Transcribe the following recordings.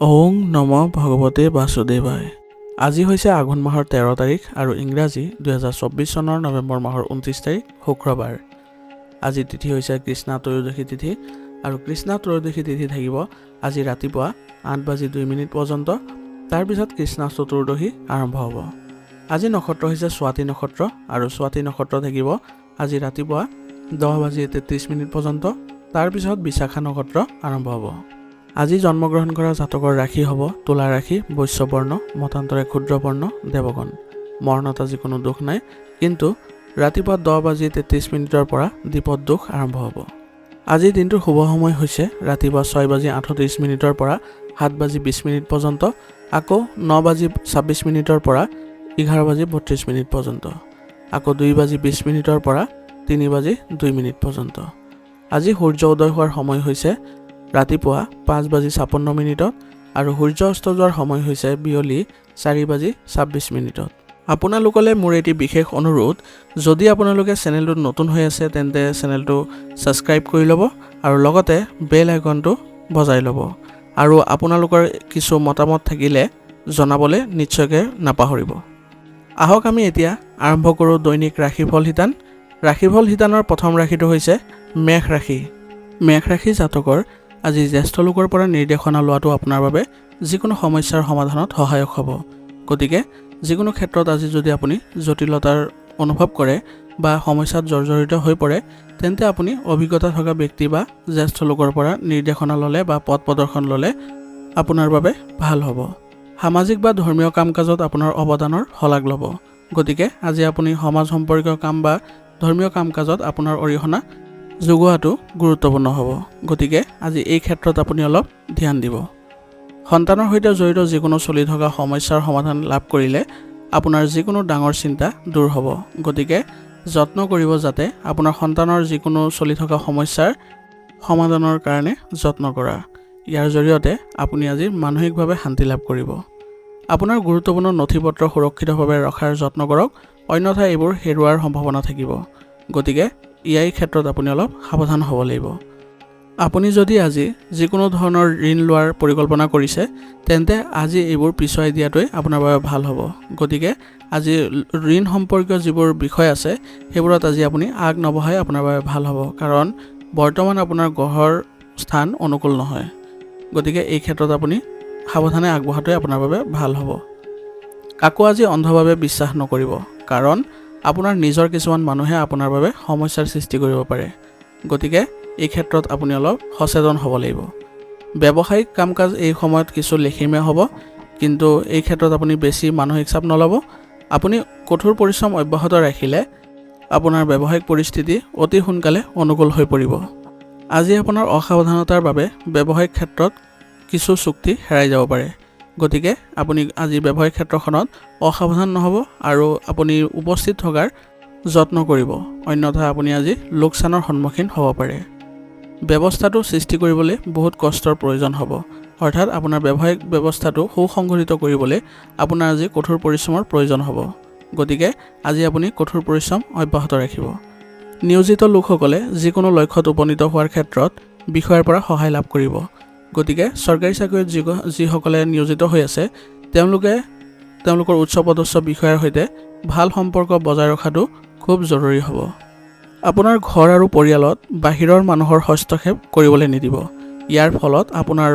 ওং নম ভগৱতে বাসুদেৱায়। আজি হৈছে আঘোণ মাহৰ 13 তাৰিখ আৰু ইংৰাজী 2024 চনৰ নৱেম্বৰ মাহৰ 29 তাৰিখ শুক্ৰবাৰ। আজি তিথি হৈছে কৃষ্ণা ত্ৰয়োদশী তিথি আৰু কৃষ্ণা ত্ৰয়োদশী তিথি থাকিব আজি ৰাতিপুৱা 8:02 পৰ্যন্ত। তাৰপিছত কৃষ্ণা চতুৰ্দশী আৰম্ভ হ'ব। আজি নক্ষত্ৰ হৈছে স্বাতি নক্ষত্ৰ আৰু স্বাতি নক্ষত্ৰ থাকিব আজি ৰাতিপুৱা 10:33 পৰ্যন্ত। তাৰপিছত বিশাখা নক্ষত্ৰ আৰম্ভ হ'ব। আজি জন্মগ্ৰহণ কৰা জাতকৰ ৰাশি হ'ব তুলা ৰাশি, বৈশ্য বৰ্ণ, মতান্তৰে ক্ষুদ্ৰ বৰ্ণ, দেৱগণ। মৰণত আজি কোনো দুখ নাই, কিন্তু ৰাতিপুৱা 10:33 পৰা দীপত দুখ আৰম্ভ হ'ব। আজিৰ দিনটোৰ শুভ সময় হৈছে ৰাতিপুৱা 6:38 পৰা 7:20 পৰ্যন্ত, আকৌ 9:26 পৰা 11:32 পৰ্যন্ত, আকৌ 2:20 পৰা 3:02 পৰ্যন্ত। আজি সূৰ্য উদয় হোৱাৰ সময় হৈছে ৰাতিপুৱা 5:56 আৰু সূৰ্য অস্ত যোৱাৰ সময় হৈছে বিয়লি 4:26। আপোনালোকলৈ মোৰ এটি বিশেষ অনুৰোধ, যদি আপোনালোকে চেনেলটোত নতুন হৈ আছে তেন্তে চেনেলটো ছাবস্ক্ৰাইব কৰি ল'ব আৰু লগতে বেল আইকনটো বজাই ল'ব। আৰু আপোনালোকৰ কিছু মতামত থাকিলে জনাবলৈ নিশ্চয়কৈ নাপাহৰিব। আহক আমি এতিয়া আৰম্ভ কৰোঁ দৈনিক ৰাশিফল শিতান। ৰাশিফল শিতানৰ প্ৰথম ৰাশিটো হৈছে মেষ ৰাশি। মেষ ৰাশি জাতকৰ আজি জ্যেষ্ঠ লোকৰ পৰা নিৰ্দেশনা লোৱাটো আপোনাৰ বাবে যিকোনো সমস্যাৰ সমাধানত সহায়ক হ'ব। গতিকে যিকোনো ক্ষেত্ৰত আজি যদি আপুনি জটিলতাৰ অনুভৱ কৰে বা সমস্যাত জৰ্জৰিত হৈ পৰে, তেন্তে আপুনি অভিজ্ঞতা থকা ব্যক্তি বা জ্যেষ্ঠ লোকৰ পৰা নিৰ্দেশনা ল'লে বা পথ প্ৰদৰ্শন ল'লে আপোনাৰ বাবে ভাল হ'ব। সামাজিক বা ধৰ্মীয় কাম কাজত আপোনাৰ অৱদানৰ শলাগ ল'ব। গতিকে আজি আপুনি সমাজ সম্পৰ্কীয় কাম বা ধৰ্মীয় কাম কাজত আপোনাৰ অৰিহণা যোগোৱাটো গুৰুত্বপূৰ্ণ হ'ব। গতিকে আজি এই ক্ষেত্ৰত আপুনি অলপ ধ্যান দিব। সন্তানৰ সৈতে জড়িত যিকোনো চলি থকা সমস্যাৰ সমাধান লাভ কৰিলে আপোনাৰ যিকোনো ডাঙৰ চিন্তা দূৰ হ'ব। গতিকে যত্ন কৰিব যাতে আপোনাৰ সন্তানৰ যিকোনো চলি থকা সমস্যাৰ সমাধানৰ কাৰণে যত্ন কৰা। ইয়াৰ জৰিয়তে আপুনি আজি মানসিকভাৱে শান্তি লাভ কৰিব। আপোনাৰ গুৰুত্বপূৰ্ণ নথি পত্ৰ সুৰক্ষিতভাৱে ৰখাৰ যত্ন কৰক, অন্যথা এইবোৰ হেৰুৱাৰ সম্ভাৱনা থাকিব। গতিকে ইয়াৰ ক্ষেত্ৰত আপুনি অলপ সাৱধান হ'ব লাগিব। আপুনি যদি আজি যিকোনো ধৰণৰ ঋণ লোৱাৰ পৰিকল্পনা কৰিছে, তেন্তে আজি এইবোৰ পিছুৱাই দিয়াটোৱে আপোনাৰ বাবে ভাল হ'ব। গতিকে আজি ঋণ সম্পৰ্কীয় যিবোৰ বিষয় আছে সেইবোৰত আজি আপুনি আগ নবঢ়াই আপোনাৰ বাবে ভাল হ'ব, কাৰণ বৰ্তমান আপোনাৰ গ্ৰহৰ স্থান অনুকূল নহয়। গতিকে এই ক্ষেত্ৰত আপুনি সাৱধানে আগবঢ়াটোৱে আপোনাৰ বাবে ভাল হ'ব। কাকো আজি অন্ধভাৱে বিশ্বাস নকৰিব, কাৰণ আপোনাৰ নিজৰ কিছুমান মানুহে আপোনাৰ বাবে সমস্যাৰ সৃষ্টি কৰিব পাৰে। গতিকে এই ক্ষেত্ৰত আপুনি অলপ সচেতন হ'ব লাগিব। ব্যৱসায়িক কাম কাজ এই সময়ত কিছু লেখিমে হ'ব, কিন্তু এই ক্ষেত্ৰত আপুনি বেছি মানসিক চাপ নল'ব। আপুনি কঠোৰ পৰিশ্ৰম অব্যাহত ৰাখিলে আপোনাৰ ব্যৱসায়িক পৰিস্থিতি অতি সোনকালে অনুকূল হৈ পৰিব। আজি আপোনাৰ অসাৱধানতাৰ বাবে ব্যৱসায়িক ক্ষেত্ৰত কিছু চুক্তি হেৰাই যাব পাৰে। গতিকে আপুনি আজি ব্যৱসায়িক ক্ষেত্ৰখনত অসাৱধান নহ'ব আৰু আপুনি উপস্থিত থকাৰ যত্ন কৰিব, অন্যথা আপুনি আজি লোকচানৰ সন্মুখীন হ'ব পাৰে। ব্যৱস্থাটো সৃষ্টি কৰিবলৈ বহুত কষ্টৰ প্ৰয়োজন হ'ব, অৰ্থাৎ আপোনাৰ ব্যৱসায়িক ব্যৱস্থাটো সুসংগঠিত কৰিবলৈ আপোনাৰ আজি কঠোৰ পৰিশ্ৰমৰ প্ৰয়োজন হ'ব। গতিকে আজি আপুনি কঠোৰ পৰিশ্ৰম অব্যাহত ৰাখিব। নিয়োজিত লোকসকলে যিকোনো লক্ষ্যত উপনীত হোৱাৰ ক্ষেত্ৰত বিষয়াৰ পৰা সহায় লাভ কৰিব। গতিকে চৰকাৰী চাকৰিত যিসকলে নিয়োজিত হৈ আছে তেওঁলোকৰ উচ্চপদস্থ বিষয়াৰ সৈতে ভাল সম্পৰ্ক বজাই ৰখাটো খুব জৰুৰী হ'ব। আপোনাৰ ঘৰ আৰু পৰিয়ালত বাহিৰৰ মানুহৰ হস্তক্ষেপ কৰিবলৈ নিদিব। ইয়াৰ ফলত আপোনাৰ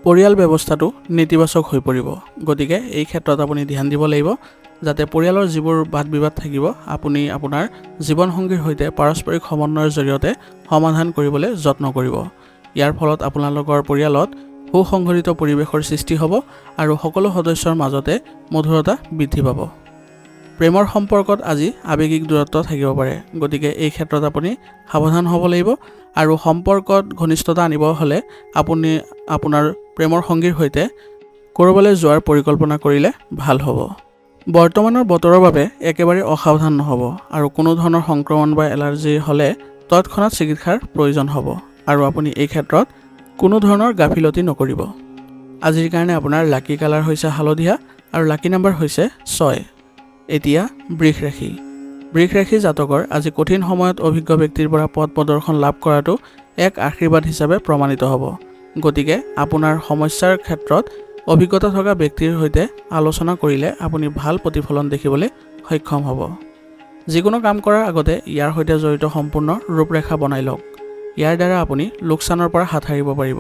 পৰিয়াল ব্যৱস্থাটো নেতিবাচক হৈ পৰিব। গতিকে এই ক্ষেত্ৰত আপুনি ধ্যান দিব লাগিব, যাতে পৰিয়ালৰ যিবোৰ বাদ বিবাদ থাকিব আপুনি আপোনাৰ জীৱনসংগীৰ সৈতে পাৰস্পৰিক সমন্বয়ৰ জৰিয়তে সমাধান কৰিবলৈ যত্ন কৰিব। ইয়াৰ ফলত আপোনালোকৰ পৰিয়ালত সুসংগঠিত পৰিৱেশৰ সৃষ্টি হ'ব আৰু সকলো সদস্যৰ মাজতে মধুৰতা বৃদ্ধি পাব। প্ৰেমৰ সম্পৰ্কত আজি আৱেগিক দূৰত্ব থাকিব পাৰে। গতিকে এই ক্ষেত্ৰত আপুনি সাৱধান হ'ব লাগিব আৰু সম্পৰ্কত ঘনিষ্ঠতা আনিব হ'লে আপুনি আপোনাৰ প্ৰেমৰ সংগীৰ সৈতে ক'ৰবালৈ যোৱাৰ পৰিকল্পনা কৰিলে ভাল হ'ব। বৰ্তমানৰ বতৰৰ বাবে একেবাৰে অসাৱধান নহ'ব আৰু কোনো ধৰণৰ সংক্ৰমণ বা এলাৰ্জি হ'লে তৎক্ষণাত চিকিৎসাৰ প্ৰয়োজন হ'ব আৰু আপুনি এই ক্ষেত্ৰত কোনো ধৰণৰ গাফিলতি নকৰিব। আজিৰ কাৰণে আপোনাৰ লাকি কালাৰ হৈছে হালধীয়া আৰু লাকি নাম্বাৰ হৈছে 6। এতিয়া বৃষ ৰাশি। বৃষ ৰাশি জাতকৰ আজি কঠিন সময়ত অভিজ্ঞ ব্যক্তিৰ পৰা পথ প্ৰদৰ্শন লাভ কৰাটো এক আশীৰ্বাদ হিচাপে প্ৰমাণিত হ'ব। গতিকে আপোনাৰ সমস্যাৰ ক্ষেত্ৰত অভিজ্ঞতা থকা ব্যক্তিৰ সৈতে আলোচনা কৰিলে আপুনি ভাল প্ৰতিফলন দেখিবলৈ সক্ষম হ'ব। যিকোনো কাম কৰাৰ আগতে ইয়াৰ সৈতে জড়িত সম্পূৰ্ণ ৰূপৰেখা বনাই লওক। ইয়াৰ দ্বাৰা আপুনি লোকচানৰ পৰা হাত সাৰিব পাৰিব।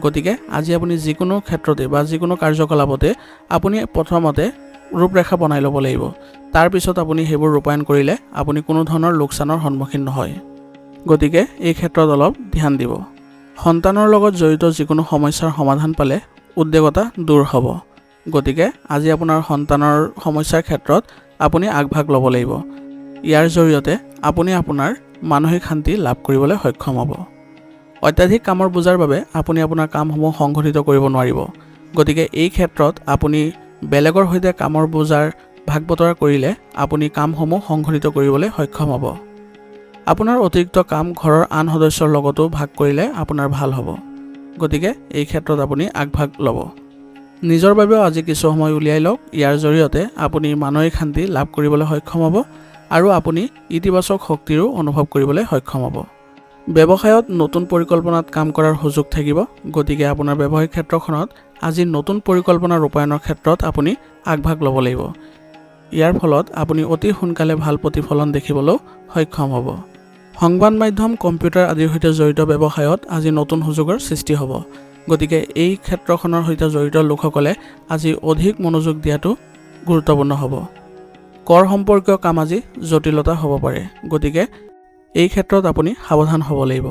গতিকে আজি আপুনি যিকোনো ক্ষেত্ৰতে বা যিকোনো কাৰ্যকলাপতে আপুনি প্ৰথমতে ৰূপৰেখা বনাই ল'ব লাগিব। তাৰ পিছত আপুনি সেইবোৰ ৰূপায়ণ কৰিলে আপুনি কোনো ধৰণৰ লোকচানৰ সন্মুখীন নহয়। গতিকে এই ক্ষেত্ৰত অলপ ধ্যান দিব। সন্তানৰ লগত জড়িত যিকোনো সমস্যাৰ সমাধান পালে উদ্বেগতা দূৰ হ'ব। গতিকে আজি আপোনাৰ সন্তানৰ সমস্যাৰ ক্ষেত্ৰত আপুনি আগভাগ ল'ব লাগিব। ইয়াৰ জৰিয়তে আপুনি আপোনাৰ মানসিক শান্তি লাভ কৰিবলৈ সক্ষম হ'ব। অত্যাধিক কামৰ বোজাৰ বাবে আপুনি আপোনাৰ কামসমূহ সংগঠিত কৰিব নোৱাৰিব। গতিকে এই ক্ষেত্ৰত আপুনি বেলেগৰ সৈতে কামৰ বোজাৰ ভাগ বতৰা কৰিলে আপুনি কামসমূহ সংগঠিত কৰিবলৈ সক্ষম হ'ব। আপোনাৰ অতিৰিক্ত কাম ঘৰৰ আন সদস্যৰ লগতো ভাগ কৰিলে আপোনাৰ ভাল হ'ব। গতিকে এই ক্ষেত্ৰত আপুনি আগভাগ ল'ব। নিজৰ বাবেও আজি কিছু সময় উলিয়াই লওক। ইয়াৰ জৰিয়তে আপুনি মানসিক শান্তি লাভ কৰিবলৈ সক্ষম হ'ব আৰু আপুনি ইতিবাচক শক্তিৰো অনুভৱ কৰিবলৈ সক্ষম হ'ব। ব্যৱসায়ত নতুন পৰিকল্পনাত কাম কৰাৰ সুযোগ থাকিব। গতিকে আপোনাৰ ব্যৱসায়িক ক্ষেত্ৰখনত আজি নতুন পৰিকল্পনা ৰূপায়ণৰ ক্ষেত্ৰত আপুনি আগভাগ ল'ব লাগিব। ইয়াৰ ফলত আপুনি অতি সোনকালে ভাল প্ৰতিফলন দেখিবলৈও সক্ষম হ'ব। সংবাদ মাধ্যম, কম্পিউটাৰ আদিৰ সৈতে জড়িত ব্যৱসায়ত আজি নতুন সুযোগৰ সৃষ্টি হ'ব। গতিকে এই ক্ষেত্ৰখনৰ সৈতে জড়িত লোকসকলে আজি অধিক মনোযোগ দিয়াটো গুৰুত্বপূৰ্ণ হ'ব। কৰ সম্পৰ্কীয় কাম আজি জটিলতা হ'ব পাৰে। গতিকে এই ক্ষেত্ৰত আপুনি সাৱধান হ'ব লাগিব।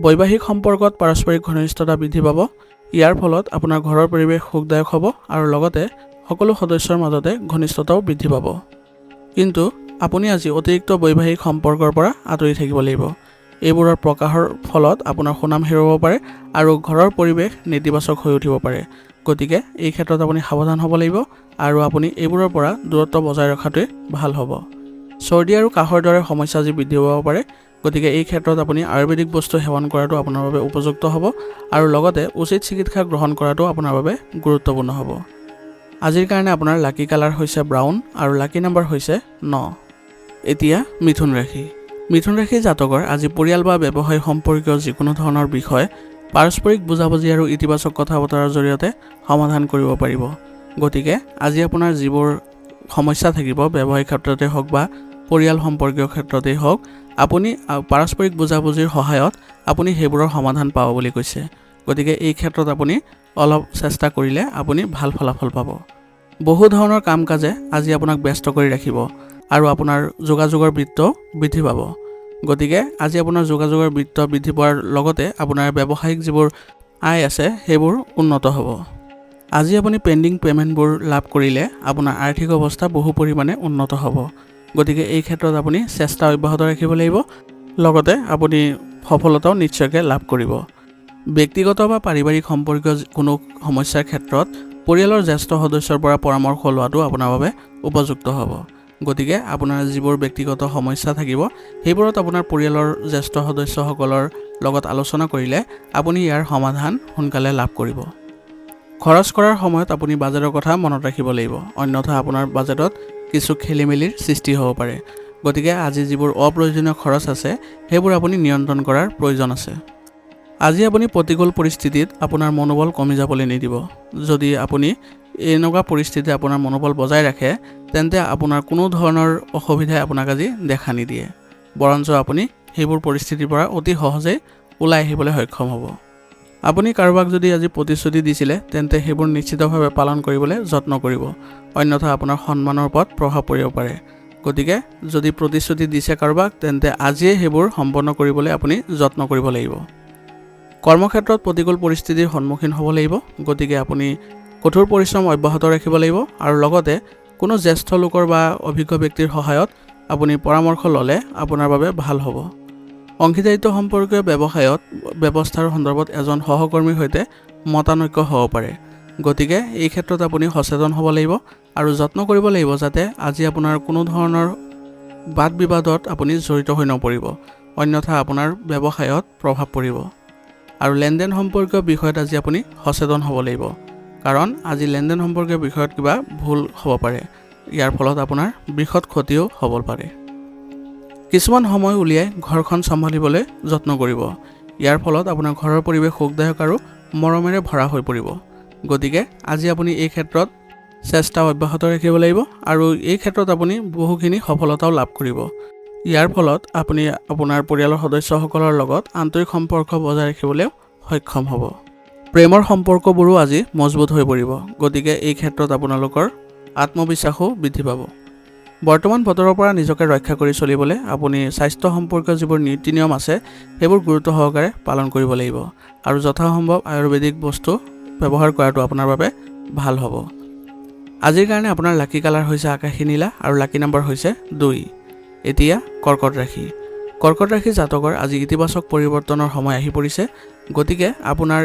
বৈবাহিক সম্পৰ্কত পাৰস্পৰিক ঘনিষ্ঠতা বৃদ্ধি পাব। ইয়াৰ ফলত আপোনাৰ ঘৰৰ পৰিৱেশ সুখদায়ক হ'ব আৰু লগতে সকলো সদস্যৰ মাজতে ঘনিষ্ঠতাও বৃদ্ধি পাব। কিন্তু আপুনি আজি অতিৰিক্ত বৈবাহিক সম্পৰ্কৰ পৰা আঁতৰি থাকিব লাগিব। এইবোৰৰ প্ৰকাশৰ ফলত আপোনাৰ সুনাম হেৰুৱাব পাৰে আৰু ঘৰৰ পৰিৱেশ নেতিবাচক হৈ উঠিব পাৰে। গতিকে এই ক্ষেত্ৰত আপুনি সাৱধান হ'ব লাগিব আৰু আপুনি এইবোৰৰ পৰা দূৰত্ব বজাই ৰখাটোৱে ভাল হ'ব। চৰ্দি আৰু কাহৰ দৰে সমস্যা আজি বৃদ্ধি পাব পাৰে। গতিকে এই ক্ষেত্ৰত আপুনি আয়ুৰ্বেদিক বস্তু সেৱন কৰাটো আপোনাৰ বাবে উপযুক্ত হ'ব আৰু লগতে উচিত চিকিৎসা গ্ৰহণ কৰাটো আপোনাৰ বাবে গুৰুত্বপূৰ্ণ হ'ব। আজিৰ কাৰণে আপোনাৰ লাকি কালাৰ হৈছে ব্ৰাউন আৰু লাকি নাম্বাৰ হৈছে 9। এতিয়া মিথুন ৰাশি। মিথুন ৰাশি জাতকৰ আজি পৰিয়াল বা ব্যৱসায় সম্পৰ্কীয় যিকোনো ধৰণৰ বিষয় পাৰস্পৰিক বুজাবুজি আৰু ইতিবাচক কথা বতৰাৰ জৰিয়তে সমাধান কৰিব পাৰিব। গতিকে আজি আপোনাৰ যিবোৰ সমস্যা থাকিব ব্যৱসায়িক ক্ষেত্ৰতে হওক বা পৰিয়াল সম্পৰ্কীয় ক্ষেত্ৰতেই হওক, আপুনি পাৰস্পৰিক বুজাবুজিৰ সহায়ত আপুনি সেইবোৰৰ সমাধান পাব বুলি কৈছে। গতিকে এই ক্ষেত্ৰত আপুনি অলপ চেষ্টা কৰিলে আপুনি ভাল ফলাফল পাব। বহু ধৰণৰ কাম কাজে আজি আপোনাক ব্যস্ত কৰি ৰাখিব আৰু আপোনাৰ যোগাযোগৰ বৃত্ত বৃদ্ধি পাব। গতিকে আজি আপোনাৰ যোগাযোগৰ বৃত্ত বৃদ্ধি পোৱাৰ লগতে আপোনাৰ ব্যৱসায়িক যিবোৰ আয় আছে সেইবোৰ উন্নত হ'ব। আজি আপুনি পেণ্ডিং পে'মেণ্টবোৰ লাভ কৰিলে আপোনাৰ আৰ্থিক অৱস্থা বহু পৰিমাণে উন্নত হ'ব। গতিকে এই ক্ষেত্ৰত আপুনি চেষ্টা অব্যাহত ৰাখিব লাগিব। লগতে আপুনি সফলতাও নিশ্চয়কৈ লাভ কৰিব। ব্যক্তিগত বা পাৰিবাৰিক সম্পৰ্কীয় কোনো সমস্যাৰ ক্ষেত্ৰত পৰিয়ালৰ জ্যেষ্ঠ সদস্যৰ পৰা পৰামৰ্শ লোৱাটো আপোনাৰ বাবে উপযুক্ত হ'ব। গতিকে আপোনাৰ যিবোৰ ব্যক্তিগত সমস্যা থাকিব সেইবোৰত আপোনাৰ পৰিয়ালৰ জ্যেষ্ঠ সদস্যসকলৰ লগত আলোচনা কৰিলে আপুনি ইয়াৰ সমাধান সোনকালে লাভ কৰিব। খৰচ কৰাৰ সময়ত আপুনি বাজেটৰ কথা মনত ৰাখিব লাগিব, অন্যথা আপোনাৰ বাজেটত কিছু খেলিমেলিৰ সৃষ্টি হ'ব পাৰে। গতিকে আজি যিবোৰ অপ্ৰয়োজনীয় খৰচ আছে সেইবোৰ আপুনি নিয়ন্ত্ৰণ কৰাৰ প্ৰয়োজন আছে। আজি আপুনি প্ৰতিকূল পৰিস্থিতিত আপোনাৰ মনোবল কমি যাবলৈ নিদিব। যদি আপুনি এনেকুৱা পৰিস্থিতিত আপোনাৰ মনোবল বজাই ৰাখে তেন্তে আপোনাৰ কোনো ধৰণৰ অসুবিধাই আপোনাক আজি দেখা নিদিয়ে। বৰঞ্চ আপুনি সেইবোৰ পৰিস্থিতিৰ পৰা অতি সহজেই ওলাই আহিবলৈ সক্ষম হ'ব। আপুনি কাৰোবাক যদি আজি প্ৰতিশ্ৰুতি দিছিলে তেন্তে সেইবোৰ নিশ্চিতভাৱে পালন কৰিবলৈ যত্ন কৰিব, অন্যথা আপোনাৰ সন্মানৰ ওপৰত প্ৰভাৱ পৰিব পাৰে। গতিকে যদি প্ৰতিশ্ৰুতি দিছে কাৰোবাক তেন্তে আজিয়ে সেইবোৰ সম্পন্ন কৰিবলৈ আপুনি যত্ন কৰিব লাগিব। কৰ্মক্ষেত্ৰত প্ৰতিকূল পৰিস্থিতিৰ সন্মুখীন হ'ব লাগিব। গতিকে আপুনি কঠোৰ পৰিশ্ৰম অব্যাহত ৰাখিব লাগিব আৰু লগতে কোনো জ্যেষ্ঠ লোকৰ বা অভিজ্ঞ ব্যক্তিৰ সহায়ত আপুনি পৰামৰ্শ ল'লে আপোনাৰ বাবে ভাল হ'ব। অংশীদাৰিত্ব সম্পৰ্কীয় ব্যৱস্থাৰ সন্দৰ্ভত এজন সহকৰ্মীৰ সৈতে মতানৈক্য হ'ব পাৰে। গতিকে এই ক্ষেত্ৰত আপুনি সচেতন হ'ব লাগিব আৰু যত্ন কৰিব লাগিব যাতে আজি আপোনাৰ কোনো ধৰণৰ বাদ বিবাদত আপুনি জড়িত হৈ নপৰিব, অন্যথা আপোনাৰ ব্যৱসায়ত প্ৰভাৱ পৰিব। আৰু লেনদেন সম্পৰ্কীয় বিষয়ত আজি আপুনি সচেতন হ'ব লাগিব, কাৰণ আজি লেনদেন সম্পৰ্কীয় বিষয়ত কিবা ভুল হ'ব পাৰে। ইয়াৰ ফলত আপোনাৰ বৃহৎ ক্ষতিও হ'ব পাৰে। কিছুমান সময় উলিয়াই ঘৰখন চম্ভালিবলৈ যত্ন কৰিব। ইয়াৰ ফলত আপোনাৰ ঘৰৰ পৰিৱেশ সুখদায়ক আৰু মৰমেৰে ভৰা হৈ পৰিব। গতিকে আজি আপুনি এই ক্ষেত্ৰত চেষ্টা অব্যাহত ৰাখিব লাগিব আৰু এই ক্ষেত্ৰত আপুনি বহুখিনি সফলতাও লাভ কৰিব। ইয়াৰ ফলত আপুনি আপোনাৰ পৰিয়ালৰ সদস্যসকলৰ লগত আন্তৰিক সম্পৰ্ক বজাই ৰাখিবলৈ সক্ষম হ'ব। প্ৰেমৰ সম্পৰ্কবোৰো আজি মজবুত হৈ পৰিব। গতিকে এই ক্ষেত্ৰত আপোনালোকৰ আত্মবিশ্বাসো বৃদ্ধি পাব। বৰ্তমান বতৰৰ পৰা নিজকে ৰক্ষা কৰি চলিবলৈ আপুনি স্বাস্থ্য সম্পৰ্কীয় যিবোৰ নীতি নিয়ম আছে সেইবোৰ গুৰুত্ব সহকাৰে পালন কৰিব লাগিব আৰু যথাসম্ভৱ আয়ুৰ্বেদিক বস্তু ব্যৱহাৰ কৰাটো আপোনাৰ বাবে ভাল হ'ব। আজিৰ কাৰণে আপোনাৰ লাকি কালাৰ হৈছে আকাশী নীলা আৰু লাকি নম্বৰ হৈছে 2। এতিয়া কৰ্কট ৰাশি। কৰ্কট ৰাশি জাতকৰ আজি ইতিবাচক পৰিৱৰ্তনৰ সময় আহি পৰিছে। গতিকে আপোনাৰ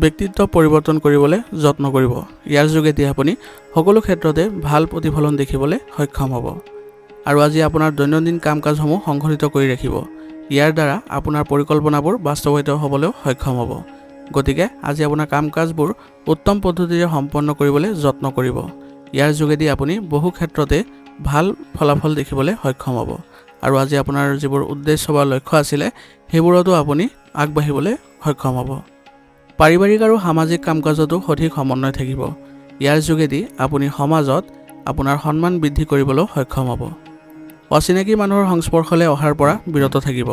ব্যক্তিত্ব পৰিৱৰ্তন কৰিবলৈ যত্ন কৰিব। ইয়াৰ যোগেদি আপুনি সকলো ক্ষেত্ৰতে ভাল প্ৰতিফলন দেখিবলৈ সক্ষম হ'ব আৰু আজি আপোনাৰ দৈনন্দিন কাম কাজসমূহ সংঘটিত কৰি ৰাখিব। ইয়াৰ দ্বাৰা আপোনাৰ পৰিকল্পনাবোৰ বাস্তৱায়িত হ'বলৈও সক্ষম হ'ব। গতিকে আজি আপোনাৰ কাম কাজবোৰ উত্তম পদ্ধতিৰে সম্পন্ন কৰিবলৈ যত্ন কৰিব। ইয়াৰ যোগেদি আপুনি বহু ক্ষেত্ৰতে ভাল ফলাফল দেখিবলৈ সক্ষম হ'ব আৰু আজি আপোনাৰ যিবোৰ উদ্দেশ্য বা লক্ষ্য আছিলে সেইবোৰতো আপুনি আগবাঢ়িবলৈ সক্ষম হ'ব। পাৰিবাৰিক আৰু সামাজিক কাম কাজতো সঠিক সমন্বয় থাকিব। ইয়াৰ যোগেদি আপুনি সমাজত আপোনাৰ সন্মান বৃদ্ধি কৰিবলৈও সক্ষম হ'ব। অচিনাকি মানুহৰ সংস্পৰ্শলৈ অহাৰ পৰা বিৰত থাকিব,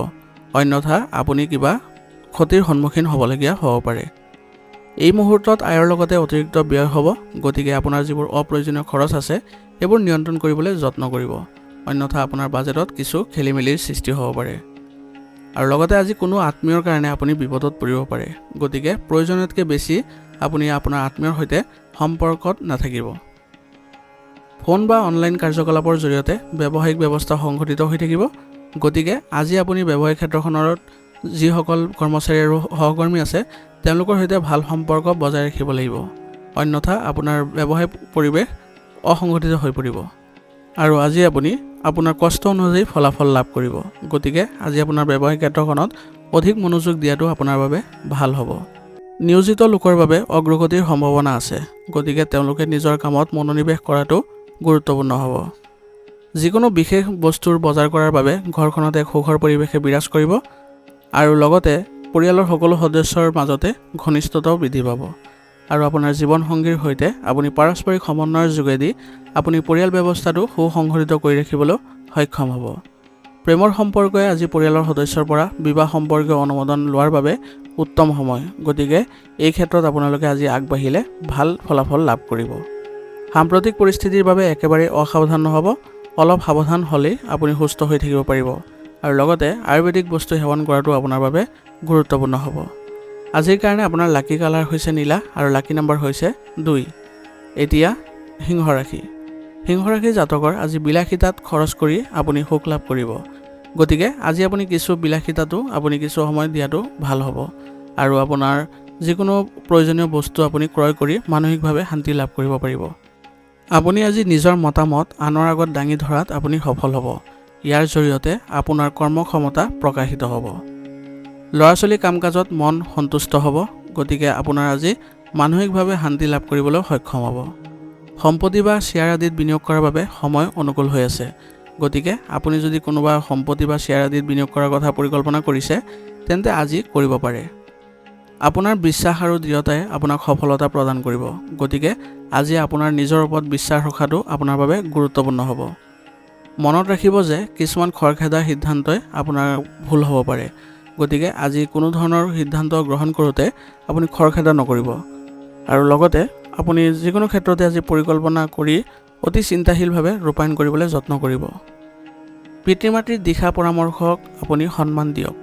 অন্যথা আপুনি কিবা ক্ষতিৰ সন্মুখীন হ'বলগীয়া হ'ব পাৰে। এই মুহূৰ্তত আয়ৰ লগতে অতিৰিক্ত ব্যয় হ'ব। গতিকে আপোনাৰ যিবোৰ অপ্ৰয়োজনীয় খৰচ আছে সেইবোৰ নিয়ন্ত্ৰণ কৰিবলৈ যত্ন কৰিব, অন্যথা আপোনাৰ বাজেটত কিছু খেলিমেলিৰ সৃষ্টি হ'ব পাৰে। আৰু লগতে আজি কোনো আত্মীয়ৰ কাৰণে আপুনি বিপদত পৰিব পাৰে। গতিকে প্ৰয়োজনতকৈ বেছি আপুনি আপোনাৰ আত্মীয়ৰ সৈতে সম্পৰ্কত নাথাকিব। ফোন বা অনলাইন কাৰ্যকলাপৰ জৰিয়তে ব্যৱসায়িক ব্যৱস্থা সংঘটিত হৈ থাকিব। গতিকে আজি আপুনি ব্যৱসায়িক ক্ষেত্ৰখনৰ যিসকল কৰ্মচাৰী আৰু সহকৰ্মী আছে তেওঁলোকৰ সৈতে ভাল সম্পৰ্ক বজাই ৰাখিব লাগিব, অন্যথা আপোনাৰ ব্যৱসায়িক পৰিৱেশ অসংগঠিত হৈ পৰিব আৰু আজি আপুনি আপোনাৰ কষ্ট অনুযায়ী ফলাফল লাভ কৰিব। গতিকে আজি আপোনাৰ ব্যৱসায়িক ক্ষেত্ৰখনত অধিক মনোযোগ দিয়াটো আপোনাৰ বাবে ভাল হ'ব। নিয়োজিত লোকৰ বাবে অগ্ৰগতিৰ সম্ভাৱনা আছে। গতিকে তেওঁলোকে নিজৰ কামত মনোনিৱেশ কৰাটো গুৰুত্বপূৰ্ণ হ'ব। যিকোনো বিশেষ বস্তুৰ বজাৰ কৰাৰ বাবে ঘৰখনত এক সুখৰ পৰিৱেশে বিৰাজ কৰিব আৰু লগতে পৰিয়ালৰ সকলো সদস্যৰ মাজতে ঘনিষ্ঠতাও বৃদ্ধি পাব আৰু আপোনাৰ জীৱনসংগীৰ সৈতে আপুনি পাৰস্পৰিক সমন্বয়ৰ যোগেদি আপুনি পৰিয়াল ব্যৱস্থাটো সুসংগঠিত কৰি ৰাখিবলৈ সক্ষম হ'ব। প্ৰেমৰ সম্পৰ্কই আজি পৰিয়ালৰ সদস্যৰ পৰা বিবাহ সম্পৰ্কীয় অনুমোদন লোৱাৰ বাবে উত্তম সময়। গতিকে এই ক্ষেত্ৰত আপোনালোকে আজি আগবাঢ়িলে ভাল ফলাফল লাভ কৰিব। সাম্প্ৰতিক পৰিস্থিতিৰ বাবে একেবাৰে অসাৱধান নহ'ব। অলপ সাৱধান হ'লেই আপুনি সুস্থ হৈ থাকিব পাৰিব আৰু লগতে আয়ুৰ্বেদিক বস্তু সেৱন কৰাটো আপোনাৰ বাবে গুৰুত্বপূৰ্ণ হ'ব। আজিৰ কাৰণে আপোনাৰ লাকি কালাৰ হৈছে নীলা আৰু লাকি নম্বৰ হৈছে 2। এতিয়া সিংহ ৰাশি। সিংহ ৰাশি জাতকৰ আজি বিলাসিতাত খৰচ কৰি আপুনি সুখ লাভ কৰিব। গতিকে আজি আপুনি কিছু বিলাসিতাটো আপুনি কিছু সময় দিয়াটো ভাল হ'ব আৰু আপোনাৰ যিকোনো প্ৰয়োজনীয় বস্তু আপুনি ক্ৰয় কৰি মানসিকভাৱে শান্তি লাভ কৰিব পাৰিব। আপুনি আজি নিজৰ মতামত আনৰ আগত দাঙি ধৰাত আপুনি সফল হ'ব। ইয়াৰ জৰিয়তে আপোনাৰ কৰ্মক্ষমতা প্ৰকাশিত হ'ব। ল'ৰা ছোৱালী কাম কাজত মন সন্তুষ্ট হ'ব। গতিকে আপোনাৰ আজি মানসিকভাৱে শান্তি লাভ কৰিবলৈ সক্ষম হ'ব। সম্পত্তি বা শ্বেয়াৰ আদিত বিনিয়োগ কৰাৰ বাবে সময় অনুকূল হৈ আছে। গতিকে আপুনি যদি কোনোবা সম্পত্তি বা শ্বেয়াৰ আদিত বিনিয়োগ কৰাৰ কথা পৰিকল্পনা কৰিছে তেন্তে আজি কৰিব পাৰে। আপোনাৰ বিশ্বাস আৰু দৃঢ়তাই আপোনাক সফলতা প্ৰদান কৰিব। গতিকে আজি আপোনাৰ নিজৰ ওপৰত বিশ্বাস ৰখাটো আপোনাৰ বাবে গুৰুত্বপূৰ্ণ হ'ব। মনত ৰাখিব যে কিছুমান খৰখেদা সিদ্ধান্তই আপোনাৰ ভুল হ'ব পাৰে। গতিকে আজি কোনো ধৰণৰ সিদ্ধান্ত গ্ৰহণ কৰোঁতে আপুনি খৰখেদা নকৰিব আৰু লগতে আপুনি যিকোনো ক্ষেত্ৰতে আজি পৰিকল্পনা কৰি অতি চিন্তাশীলভাৱে ৰূপায়ণ কৰিবলৈ যত্ন কৰিব। পিতৃ মাতৃৰ দিশা পৰামৰ্শক আপুনি সন্মান দিয়ক।